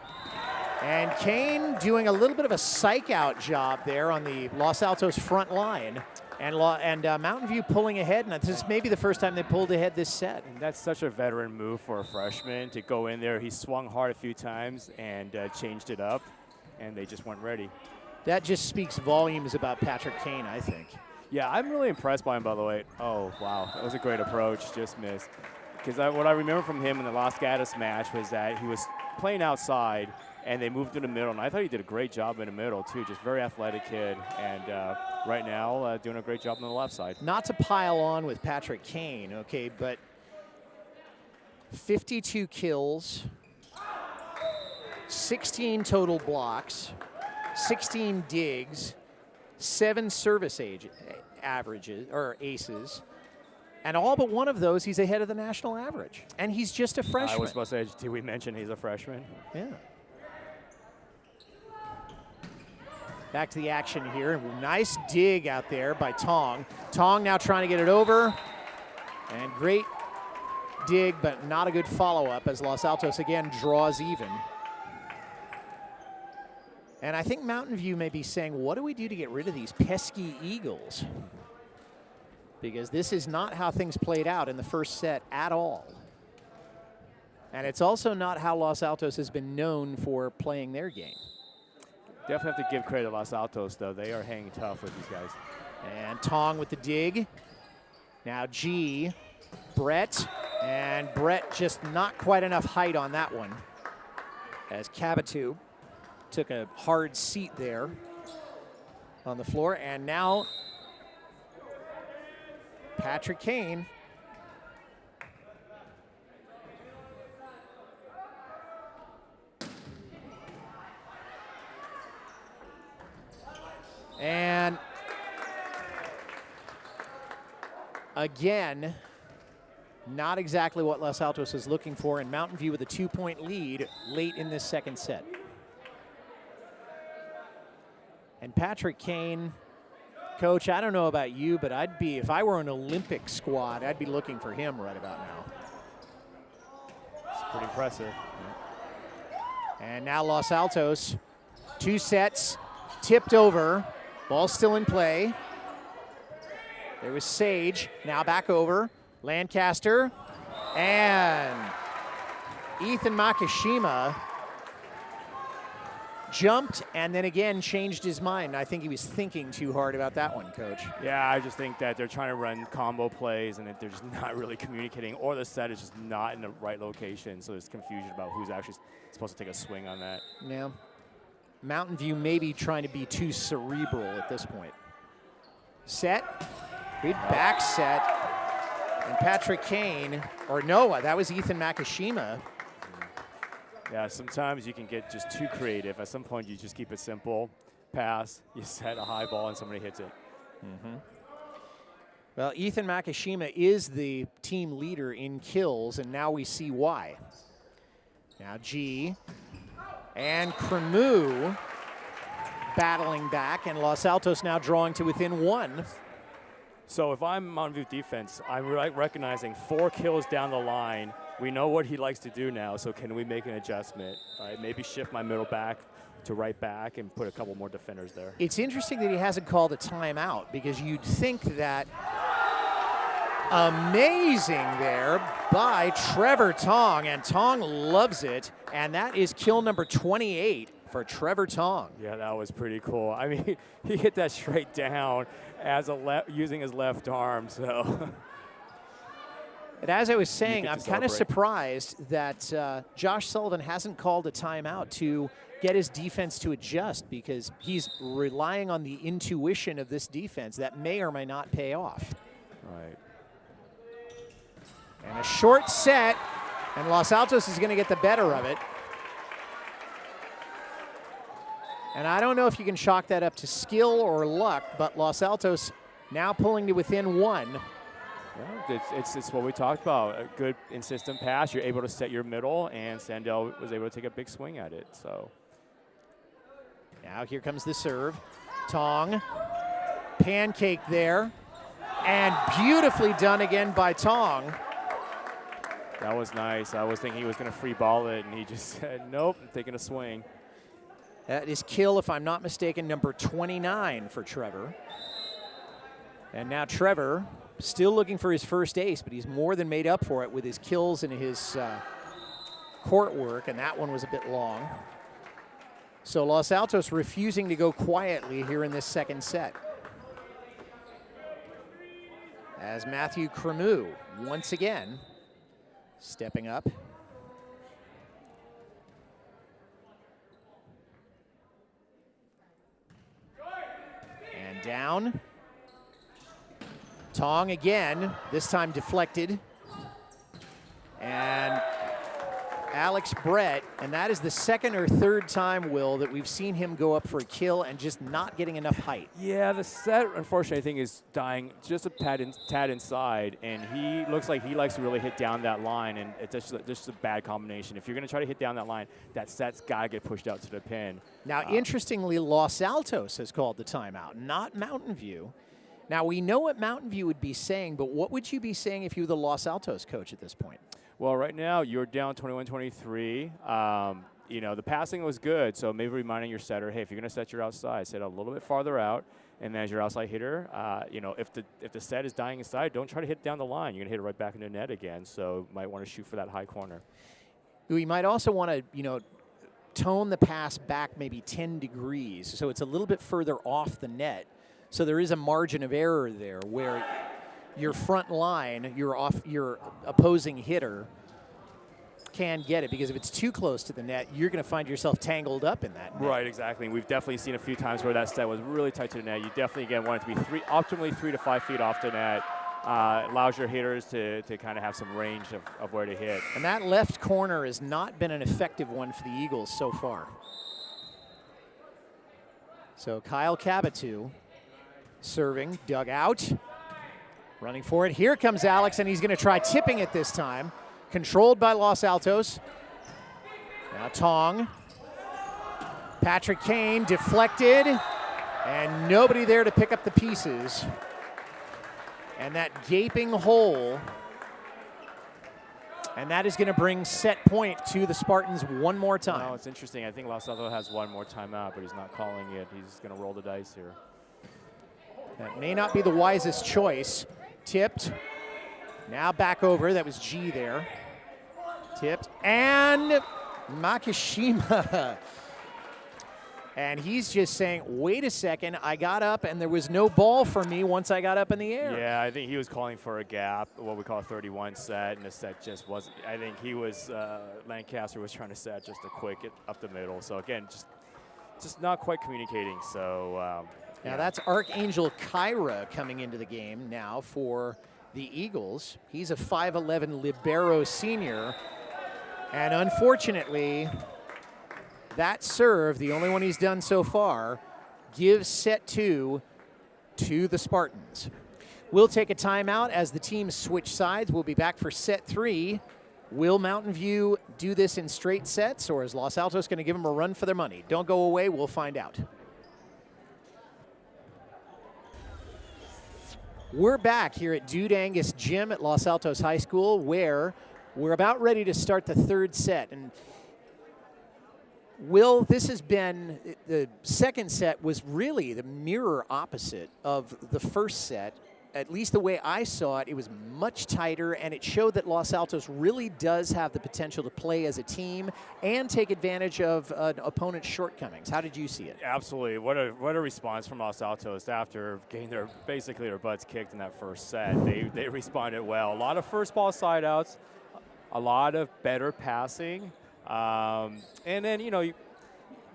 and Kane doing a little bit of a psych out job there on the Los Altos front line, and Mountain View pulling ahead, and this is maybe the first time they pulled ahead this set. And that's such a veteran move for a freshman to go in there. He swung hard a few times and changed it up, and they just weren't ready. That just speaks volumes about Patrick Kane, I think. Yeah, I'm really impressed by him, by the way. Oh, wow, that was a great approach, just missed. Because what I remember from him in the Los Gatos match was that he was playing outside, and they moved to the middle, and I thought he did a great job in the middle, too. Just very athletic kid, and right now doing a great job on the left side. Not to pile on with Patrick Kane, okay, but 52 kills, 16 total blocks, 16 digs, 7 service averages or aces, and all but one of those he's ahead of the national average. And he's just a freshman. I was supposed to say, did we mention he's a freshman? Yeah. Back to the action here. Nice dig out there by Tong. Tong now trying to get it over. And great dig, but not a good follow-up as Los Altos again draws even. And I think Mountain View may be saying, what do we do to get rid of these pesky Eagles? Because this is not how things played out in the first set at all. And it's also not how Los Altos has been known for playing their game. Definitely have to give credit to Los Altos, though. They are hanging tough with these guys. And Tong with the dig. Now G, Brett, and Brett just not quite enough height on that one, as Cabatu took a hard seat there on the floor. And now Patrick Kane. And again, not exactly what Los Altos is looking for, and Mountain View with a 2-point lead late in this second set. And Patrick Kane, Coach, I don't know about you, but I'd be, if I were an Olympic squad, I'd be looking for him right about now. It's pretty impressive. And now Los Altos, 2 sets, tipped over, Ball still in play. There was Sage, now back over. Lancaster, and Ethan Makishima jumped and then again changed his mind. I think he was thinking too hard about that one, Coach. Yeah, I just think that they're trying to run combo plays and that they're just not really communicating, or the set is just not in the right location, so there's confusion about who's actually supposed to take a swing on that. Yeah. Mountain View may be trying to be too cerebral at this point. Set, good back set, and Patrick Kane, or Noah, that was Ethan Makishima. Yeah, sometimes you can get just too creative. At some point, you just keep it simple. Pass, you set a high ball, and somebody hits it. Well, Ethan Makishima is the team leader in kills, and now we see why. Now G and Cremu battling back, and Los Altos now drawing to within 1. So if I'm Mountain View defense, I'm recognizing 4 kills down the line. We know what he likes to do now, so can we make an adjustment? Right? Maybe shift my middle back to right back and put a couple more defenders there. It's interesting that he hasn't called a timeout, because you'd think that amazing there by Trevor Tong, and Tong loves it, and that is kill number 28 for Trevor Tong. Yeah, that was pretty cool. I mean, he hit that straight down as using his left arm, so. And as I was saying, I'm kind of surprised that Josh Sullivan hasn't called a timeout to get his defense to adjust, because he's relying on the intuition of this defense that may or may not pay off. Right. And a short set, and Los Altos is going to get the better of it. And I don't know if you can chalk that up to skill or luck, but Los Altos now pulling to within 1. Yeah, it's what we talked about. A good, insistent pass. You're able to set your middle, and Sandell was able to take a big swing at it. So now here comes the serve. Tong, pancake there, and beautifully done again by Tong. That was nice. I was thinking he was going to free ball it, and he just said, nope, I'm taking a swing. That is kill, if I'm not mistaken, number 29 for Trevor. And now Trevor still looking for his first ace, but he's more than made up for it with his kills and his court work, and that one was a bit long. So Los Altos refusing to go quietly here in this second set. As Matthew Cremu once again stepping up. And down. Tong again, this time deflected. And Alex Brett, and that is the second or third time, Will, that we've seen him go up for a kill and just not getting enough height. Yeah, the set, unfortunately, I think is dying just a tad inside, and he looks like he likes to really hit down that line, and it's just a bad combination. If you're going to try to hit down that line, that set's got to get pushed out to the pin. Now, interestingly, Los Altos has called the timeout, not Mountain View. Now, we know what Mountain View would be saying, but what would you be saying if you were the Los Altos coach at this point? Well, right now, you're down 21-23. You know, the passing was good, so maybe reminding your setter, hey, if you're going to set your outside, set a little bit farther out, and then as your outside hitter, you know, if the set is dying inside, don't try to hit down the line. You're going to hit it right back into the net again, so you might want to shoot for that high corner. We might also want to, you know, tone the pass back maybe 10 degrees, so it's a little bit further off the net. So there is a margin of error there where your front line, your opposing hitter can get it, because if it's too close to the net, you're going to find yourself tangled up in that net. Right, exactly. We've definitely seen a few times where that set was really tight to the net. You definitely, again, want it to be optimally 3 to 5 feet off the net. Allows your hitters to kind of have some range of where to hit. And that left corner has not been an effective one for the Eagles so far. So Kyle Cabatu serving, dug out, running for it. Here comes Alex, and he's going to try tipping it this time. Controlled by Los Altos. Now Tong. Patrick Kane deflected, and nobody there to pick up the pieces. And that gaping hole, and that is going to bring set point to the Spartans one more time. No, it's interesting. I think Los Altos has one more timeout, but he's not calling it. He's going to roll the dice here. That may not be the wisest choice. Tipped. Now back over. That was G there. Tipped. And Makishima. And he's just saying, wait a second, I got up and there was no ball for me once I got up in the air. Yeah, I think he was calling for a gap, what we call a 31 set, and the set just wasn't. I think he was, Lancaster was trying to set just a quick up the middle. So again, just not quite communicating. So now that's Archangel Kyra coming into the game now for the Eagles. He's a 5'11" libero senior. And unfortunately, that serve, the only one he's done so far, gives set 2 to the Spartans. We'll take a timeout as the teams switch sides. We'll be back for set 3. Will Mountain View do this in straight sets, or is Los Altos going to give them a run for their money? Don't go away. We'll find out. We're back here at Dude Angus Gym at Los Altos High School, where we're about ready to start the third set. And Will, this has been, the second set was really the mirror opposite of the first set. At least the way I saw it, it was much tighter, and it showed that Los Altos really does have the potential to play as a team and take advantage of an opponent's shortcomings. How did you see it? absolutely. What a response from Los Altos after getting basically their butts kicked in that first set. They responded well. A lot of first ball side outs, a lot of better passing. And then, I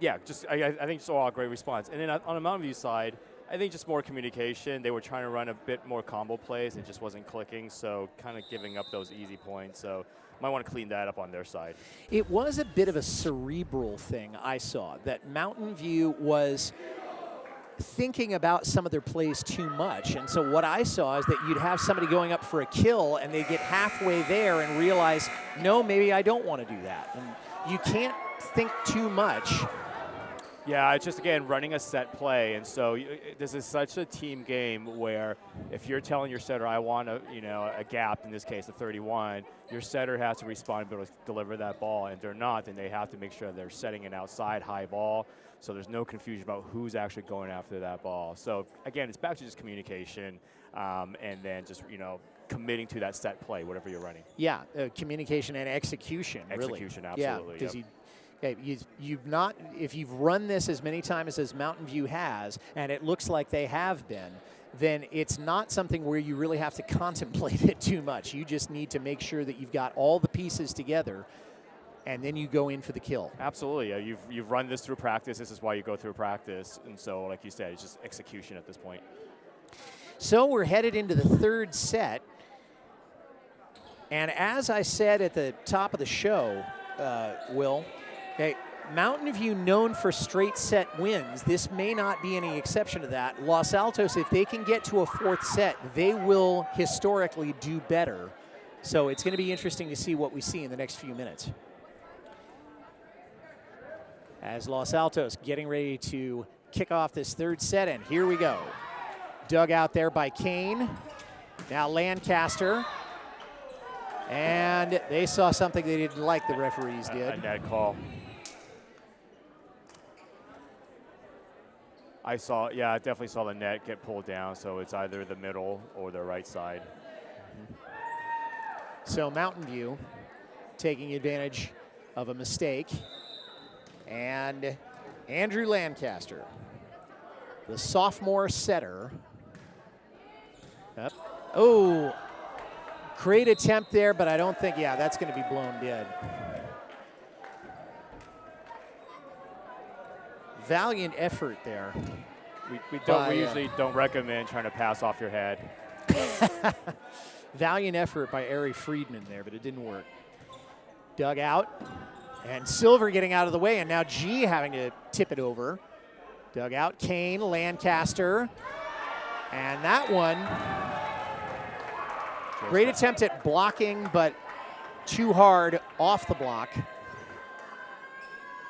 think just all great response. And then on the Mountain View side, I think just more communication. They were trying to run a bit more combo plays. It just wasn't clicking, so kind of giving up those easy points. So might want to clean that up on their side. It was a bit of a cerebral thing I saw, that Mountain View was thinking about some of their plays too much. And so what I saw is that you'd have somebody going up for a kill, and they get halfway there and realize, no, maybe I don't want to do that. And you can't think too much. Yeah, it's just, again, running a set play. And so this is such a team game where if you're telling your setter, I want a gap, in this case, a 31, your setter has to respond and be able to deliver that ball. And if they're not, then they have to make sure they're setting an outside high ball, so there's no confusion about who's actually going after that ball. So, again, it's back to just communication and then just, committing to that set play, whatever you're running. Yeah, communication and execution, really. Execution, absolutely. Yeah, because if you've run this as many times as Mountain View has, and it looks like they have been, then it's not something where you really have to contemplate it too much. You just need to make sure that you've got all the pieces together, and then you go in for the kill. Absolutely. You've run this through practice. This is why you go through practice. And so, like you said, it's just execution at this point. So we're headed into the third set. And as I said at the top of the show, Will, okay, Mountain View known for straight set wins. This may not be any exception to that. Los Altos, if they can get to a fourth set, they will historically do better. So it's going to be interesting to see what we see in the next few minutes. As Los Altos getting ready to kick off this third set, and here we go. Dug out there by Kane. Now Lancaster. And they saw something they didn't like, the referees did. A net call. I definitely saw the net get pulled down, so it's either the middle or the right side. So Mountain View taking advantage of a mistake. And Andrew Lancaster, the sophomore setter. Up. Oh, great attempt there, but I don't think, that's going to be blown dead. Valiant effort there. We usually don't recommend trying to pass off your head. Valiant effort by Ari Friedman there, but it didn't work. Dug out, and Silver getting out of the way, and now G having to tip it over. Dug out, Kane, Lancaster, and that one, great attempt at blocking, but too hard off the block.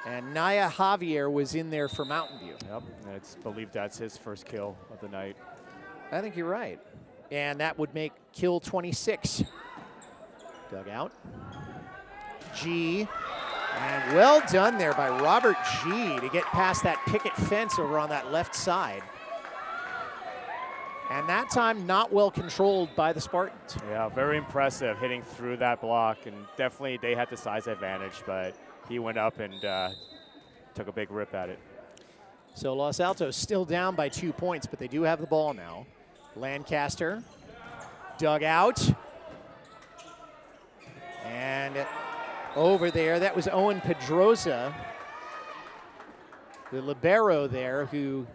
And Naya Javier was in there for Mountain View. Yep, it's believed that's his first kill of the night. I think you're right. And that would make kill 26. Dug out. G. And well done there by Robert G to get past that picket fence over on that left side. And that time not well controlled by the Spartans. Yeah, very impressive hitting through that block, and definitely they had the size advantage, but he went up and took a big rip at it. So Los Altos still down by 2 points, but they do have the ball now. Lancaster dug out. And over there, that was Owen Pedroza, the libero there, who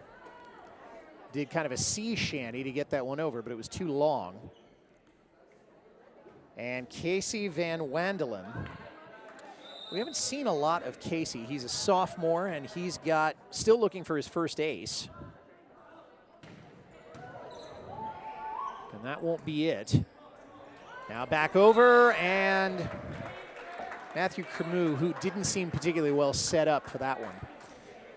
did kind of a sea shanty to get that one over, but it was too long. And Casey Van Wandelen. We haven't seen a lot of Casey. He's a sophomore, and he's got, still looking for his first ace. And that won't be it. Now back over, and Matthew Cremu, who didn't seem particularly well set up for that one.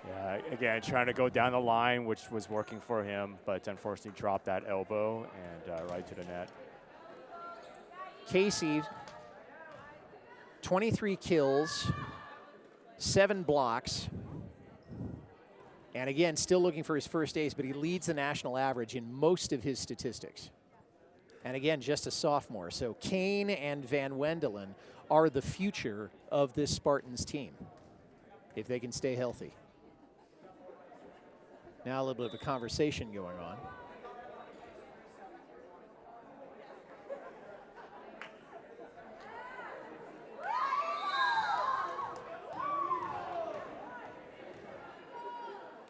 Yeah, again, trying to go down the line, which was working for him, but unfortunately dropped that elbow and right to the net. Casey, 23 kills, 7 blocks, and again, still looking for his first ace, but he leads the national average in most of his statistics. And again, just a sophomore. So Kane and Van Wandelen are the future of this Spartans team, if they can stay healthy. Now a little bit of a conversation going on.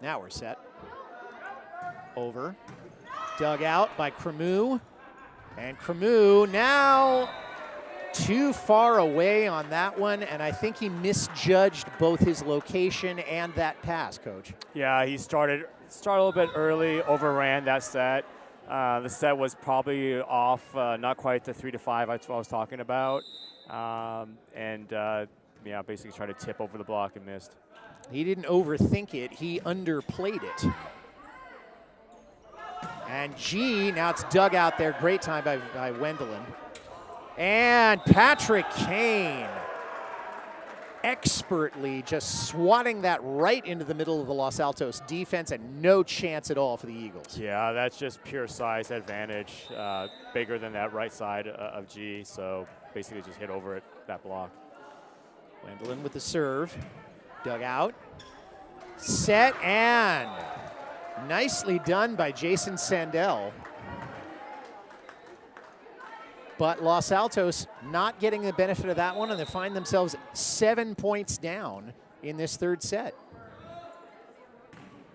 Now we're set. Over. Dug out by Cremu. And Cremu now too far away on that one, and I think he misjudged both his location and that pass, Coach. Yeah, he started a little bit early, overran that set. The set was probably off, not quite the 3 to 5 I was talking about. Yeah, basically tried to tip over the block and missed. He didn't overthink it, he underplayed it. And G, now it's dug out there. Great time by Wandelen. And Patrick Kane expertly just swatting that right into the middle of the Los Altos defense, and no chance at all for the Eagles. Yeah, that's just pure size advantage, bigger than that right side of G, so basically just hit over it, that block. Wandelen with the serve, dug out, set, and nicely done by Jason Sandell. But Los Altos not getting the benefit of that one, and they find themselves 7 points down in this third set.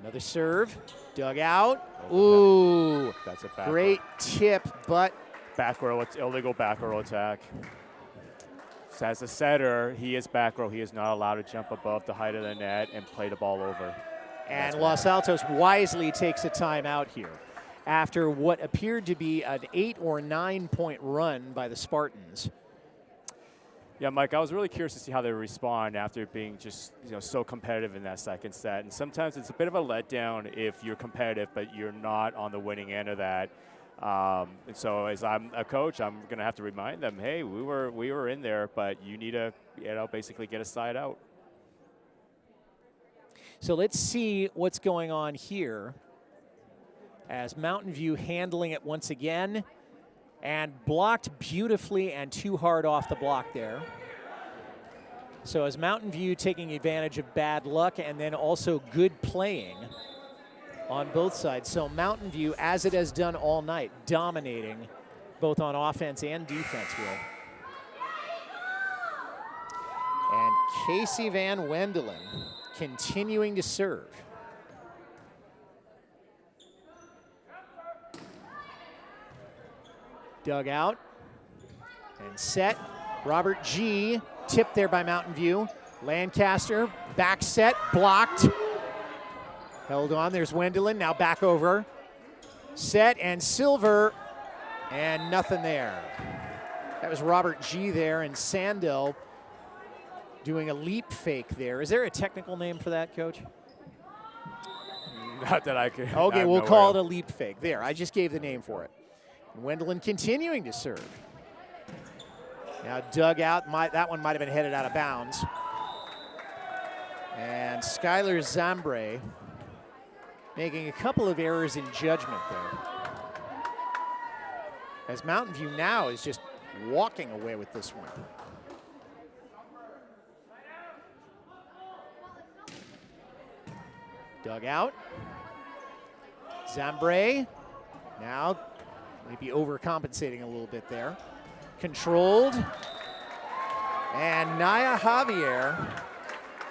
Another serve, dug out. Ooh, that's a back great row. tip, but back row, it's illegal back row attack. So as a setter, he is back row. He is not allowed to jump above the height of the net and play the ball over. And Los Altos wisely takes a timeout here after what appeared to be an 8 or 9 point run by the Spartans. Yeah, Mike, I was really curious to see how they respond after being just so competitive in that second set. And sometimes it's a bit of a letdown if you're competitive, but you're not on the winning end of that. And so as I'm a coach, I'm going to have to remind them, hey, we were in there, but you need to basically get a side out. So let's see what's going on here as Mountain View handling it once again, and blocked beautifully and too hard off the block there. So as Mountain View taking advantage of bad luck and then also good playing on both sides. So Mountain View, as it has done all night, dominating both on offense and defense, Will. And Casey Van Wandelen continuing to serve. Dug out and set. Robert G, tipped there by Mountain View. Lancaster, back set, blocked. Held on, there's Wandelen, now back over. Set and Silver, and nothing there. That was Robert G there, and Sandell doing a leap fake there. Is there a technical name for that, Coach? Not that I can. Okay, we'll call it a leap fake. There, I just gave the name for it. And Wandelen continuing to serve. Now dug out, that one might have been headed out of bounds. And Skylar Zambre making a couple of errors in judgment there. As Mountain View now is just walking away with this one. Dug out. Zambre now maybe overcompensating a little bit there. Controlled. And Naya Javier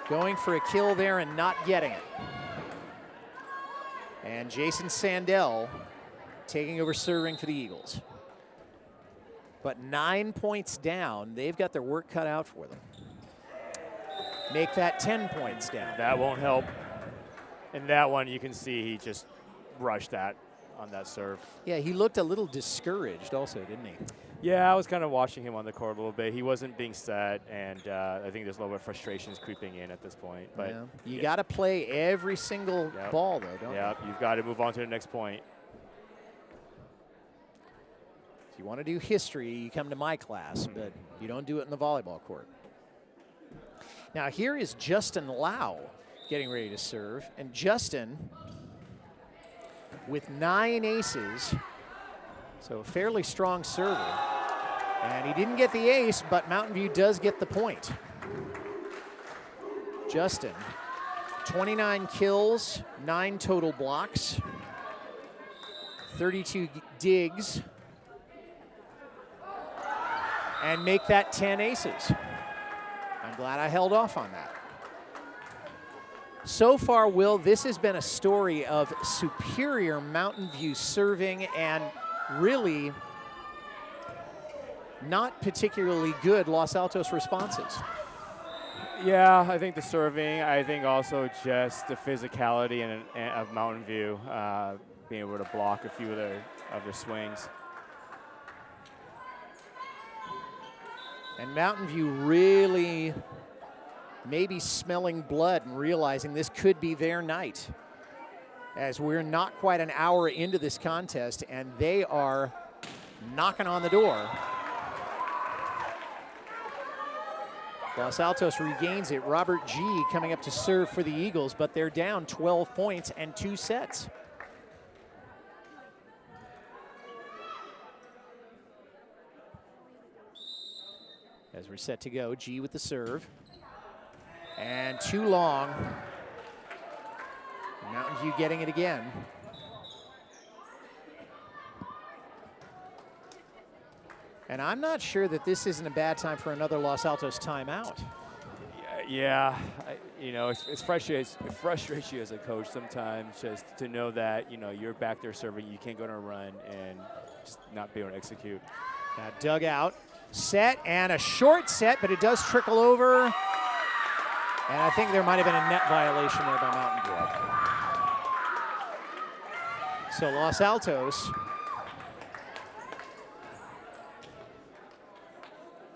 going for a kill there and not getting it. And Jason Sandell taking over serving for the Eagles. But 9 points down, they've got their work cut out for them. Make that 10 points down. That won't help. And that one, you can see he just rushed that on that serve. Yeah, he looked a little discouraged also, didn't he? Yeah, I was kind of watching him on the court a little bit. He wasn't being set, and I think there's a little bit of frustrations creeping in at this point. But yeah. You got to play every single ball, though, don't you? Yeah, you've got to move on to the next point. If you want to do history, you come to my class, but you don't do it in the volleyball court. Now here is Justin Lau getting ready to serve, and Justin with 9 aces, so a fairly strong server. And he didn't get the ace, but Mountain View does get the point. Justin, 29 kills, 9 total blocks, 32 digs, and make that 10 aces. I'm glad I held off on that. So far, Will, this has been a story of superior Mountain View serving and really not particularly good Los Altos responses. Yeah, I think the serving, I think also just the physicality of Mountain View, being able to block a few of their swings. And Mountain View really maybe smelling blood and realizing this could be their night, as we're not quite an hour into this contest and they are knocking on the door. Los Altos regains it. Robert G coming up to serve for the Eagles, but they're down 12 points and 2 sets. As we're set to go, G with the serve. And too long. Mountain View getting it again. And I'm not sure that this isn't a bad time for another Los Altos timeout. Yeah, you know, it frustrates you as a coach sometimes just to know that, you know, you're back there serving, you can't go on a run and just not be able to execute. Now dug out, set, and a short set, but it does trickle over. And I think there might have been a net violation there by Mountain View. So Los Altos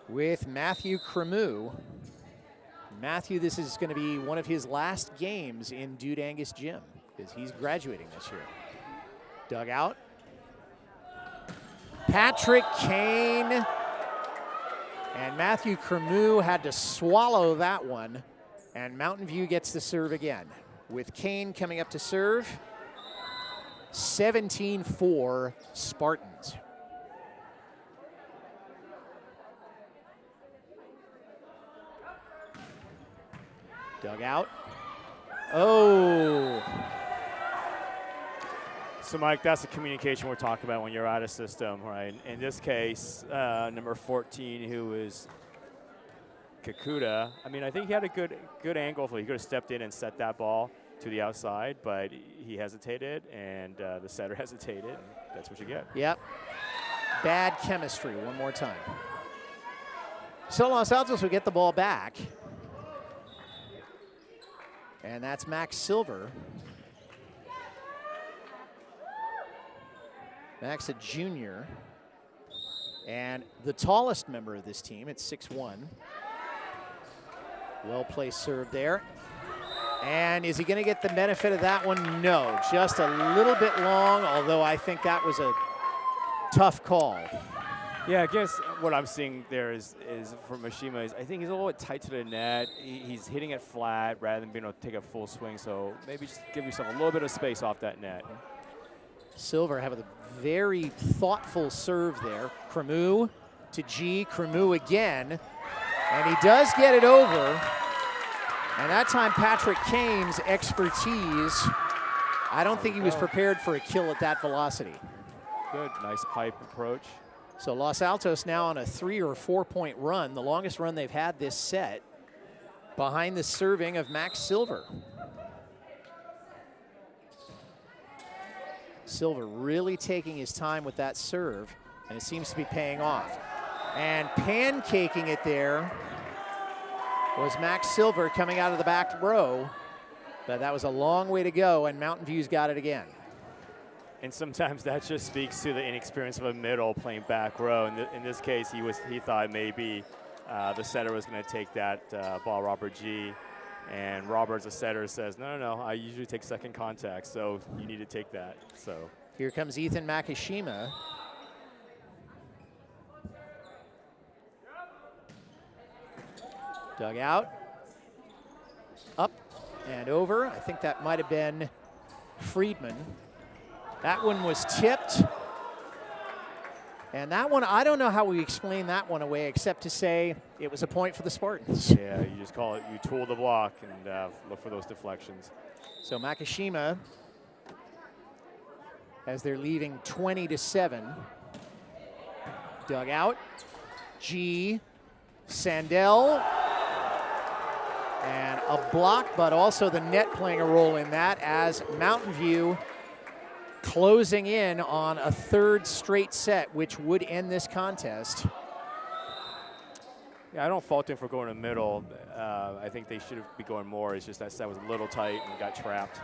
with Matthew Cremu. Matthew, this is going to be one of his last games in Dude Angus Gym because he's graduating this year. Dug out. Patrick Kane. And Matthew Cremu had to swallow that one. And Mountain View gets the serve again. With Kane coming up to serve. 17-4 Spartans. Dug out. Oh. So, Mike, that's the communication we're talking about when you're out of system, right? In this case, number 14, who is Kakuta. I mean, I think he had a good angle. He could have stepped in and set that ball to the outside, but he hesitated, and the setter hesitated, and that's what you get. Yep. Bad chemistry one more time. So Los Altos will get the ball back. And that's Max Silver. Max, a junior. And the tallest member of this team at 6'1". Well-placed serve there. And is he going to get the benefit of that one? No, just a little bit long, although I think that was a tough call. Yeah, I guess what I'm seeing there is from Mishima is I think he's a little bit tight to the net. He's hitting it flat rather than being able to take a full swing. So maybe just give yourself a little bit of space off that net. Silver have a very thoughtful serve there. Cremu to G, Cremu again, and he does get it over. And that time Patrick Kane's expertise, I don't think he was prepared for a kill at that velocity. Good, nice pipe approach. So Los Altos now on a 3 or 4 point run, the longest run they've had this set, behind the serving of Max Silver. Silver really taking his time with that serve, and it seems to be paying off. And pancaking it there was Max Silver coming out of the back row, but that was a long way to go, and Mountain View's got it again. And sometimes that just speaks to the inexperience of a middle playing back row. In this case, he thought maybe the setter was going to take that ball, Robert G. And Robert, the setter, says, no, I usually take second contact, so you need to take that. So here comes Ethan Makishima. Dug out, up and over. I think that might have been Friedman. That one was tipped. And that one, I don't know how we explain that one away except to say it was a point for the Spartans. Yeah, you just call it, you tool the block and look for those deflections. So Makishima, as they're leading 20-7. Dug out, G, Sandell, and a block, but also the net playing a role in that as Mountain View closing in on a third straight set, which would end this contest. Yeah, I don't fault him for going in the middle. I think they should be going more. It's just that set was a little tight and got trapped.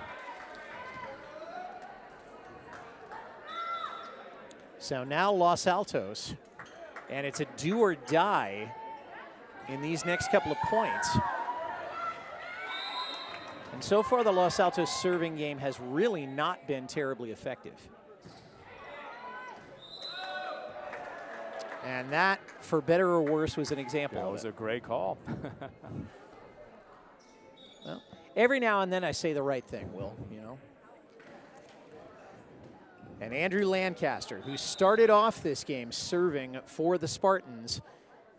So now Los Altos, and it's a do or die in these next couple of points. And so far, the Los Altos serving game has really not been terribly effective. And that, for better or worse, was an example. That was a great call. Well, every now and then I say the right thing, Will, you know. And Andrew Lancaster, who started off this game serving for the Spartans,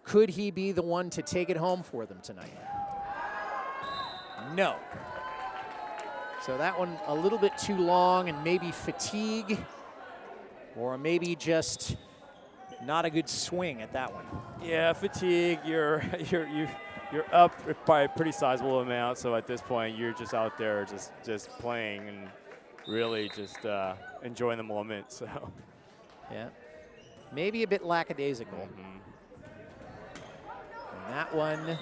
could he be the one to take it home for them tonight? No. So that one a little bit too long, and maybe fatigue, or maybe just not a good swing at that one. Yeah, fatigue. You're up by a pretty sizable amount. So at this point, you're just out there just playing and really just enjoying the moment. So yeah, maybe a bit lackadaisical. And that one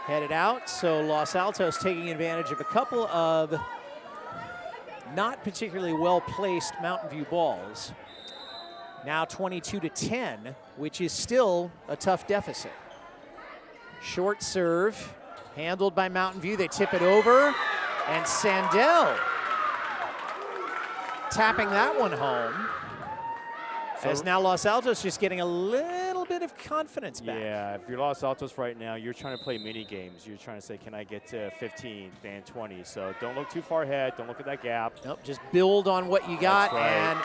headed out, so Los Altos taking advantage of a couple of not particularly well-placed Mountain View balls. Now 22-10, which is still a tough deficit. Short serve, handled by Mountain View. They tip it over, and Sandell tapping that one home. As now Los Altos just getting a little bit of confidence back. Yeah, if you're Los Altos right now, you're trying to play mini games. You're trying to say, can I get to 15 and 20? So don't look too far ahead. Don't look at that gap. Nope, just build on what you got. That's right. And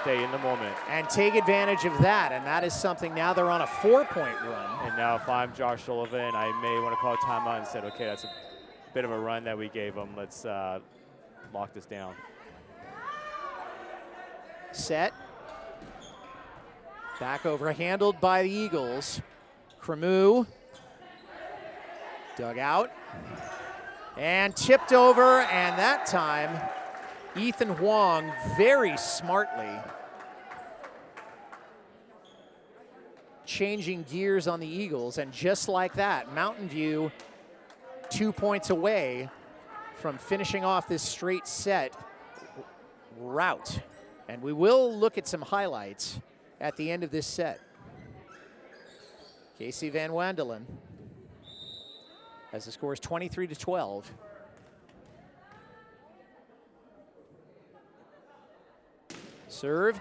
stay in the moment. And take advantage of that. And that is something, now they're on a 4-point run. And now if I'm Josh Sullivan, I may want to call a timeout and said, okay, that's a bit of a run that we gave them. Let's lock this down. Set. Back over, handled by the Eagles. Cremu. Dug out. And tipped over, and that time, Ethan Huang very smartly changing gears on the Eagles, and just like that, Mountain View 2 points away from finishing off this straight set rout. And we will look at some highlights at the end of this set. Casey Van Wandelen as the score is 23-12. Serve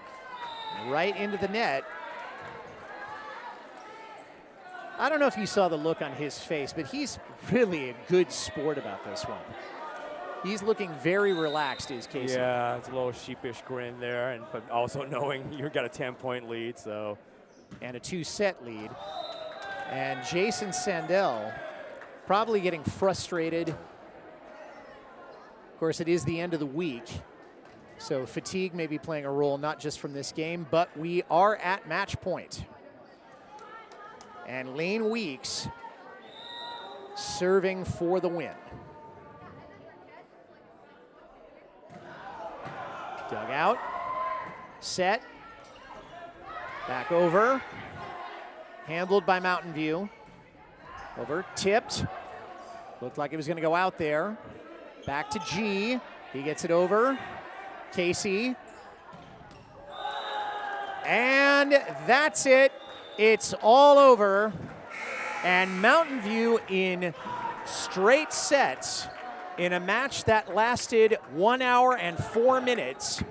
right into the net. I don't know if you saw the look on his face, but he's really a good sport about this one. He's looking very relaxed, is Casey. Yeah, it's a little sheepish grin there, but also knowing you've got a 10-point lead, so. And a 2-set lead. And Jason Sandell probably getting frustrated. Of course, it is the end of the week, so fatigue may be playing a role, not just from this game, but we are at match point. And Lane Weeks serving for the win. Dug out, set, back over, handled by Mountain View. Over, tipped, looked like it was gonna go out there. Back to G, he gets it over. Casey, and that's it. It's all over, and Mountain View in straight sets in a match that lasted 1 hour and 4 minutes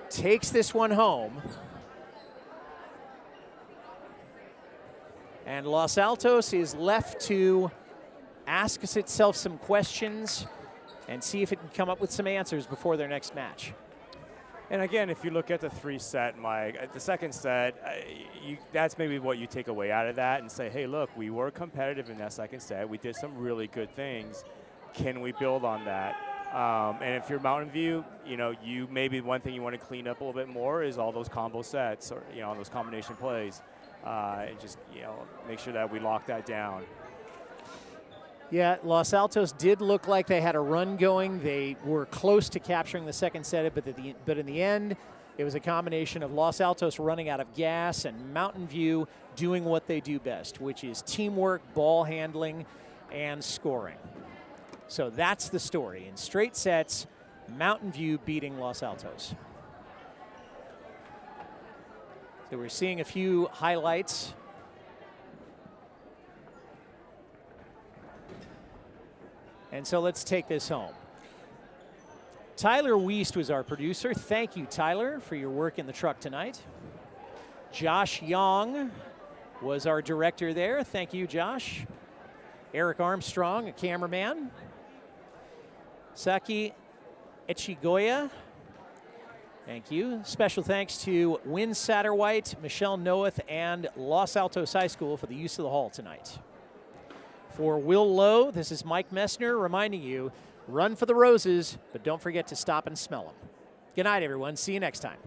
takes this one home. And Los Altos is left to ask itself some questions and see if it can come up with some answers before their next match. And again, if you look at the 3-set, Mike, at the second set, that's maybe what you take away out of that and say, hey, look, we were competitive in that second set. We did some really good things. Can we build on that? And if you're Mountain View, you maybe one thing you want to clean up a little bit more is all those combo sets or, those combination plays. And just, make sure that we lock that down. Yeah, Los Altos did look like they had a run going. They were close to capturing the second set, but in the end, it was a combination of Los Altos running out of gas and Mountain View doing what they do best, which is teamwork, ball handling, and scoring. So that's the story. In straight sets, Mountain View beating Los Altos. So we're seeing a few highlights. And so let's take this home. Tyler Wiest was our producer. Thank you, Tyler, for your work in the truck tonight. Josh Young was our director there. Thank you, Josh. Eric Armstrong, a cameraman. Saki Echigoya. Thank you. Special thanks to Wynn Satterwhite, Michelle Noeth, and Los Altos High School for the use of the hall tonight. For Will Lowe, this is Mike Messner reminding you, run for the roses, but don't forget to stop and smell them. Good night, everyone. See you next time.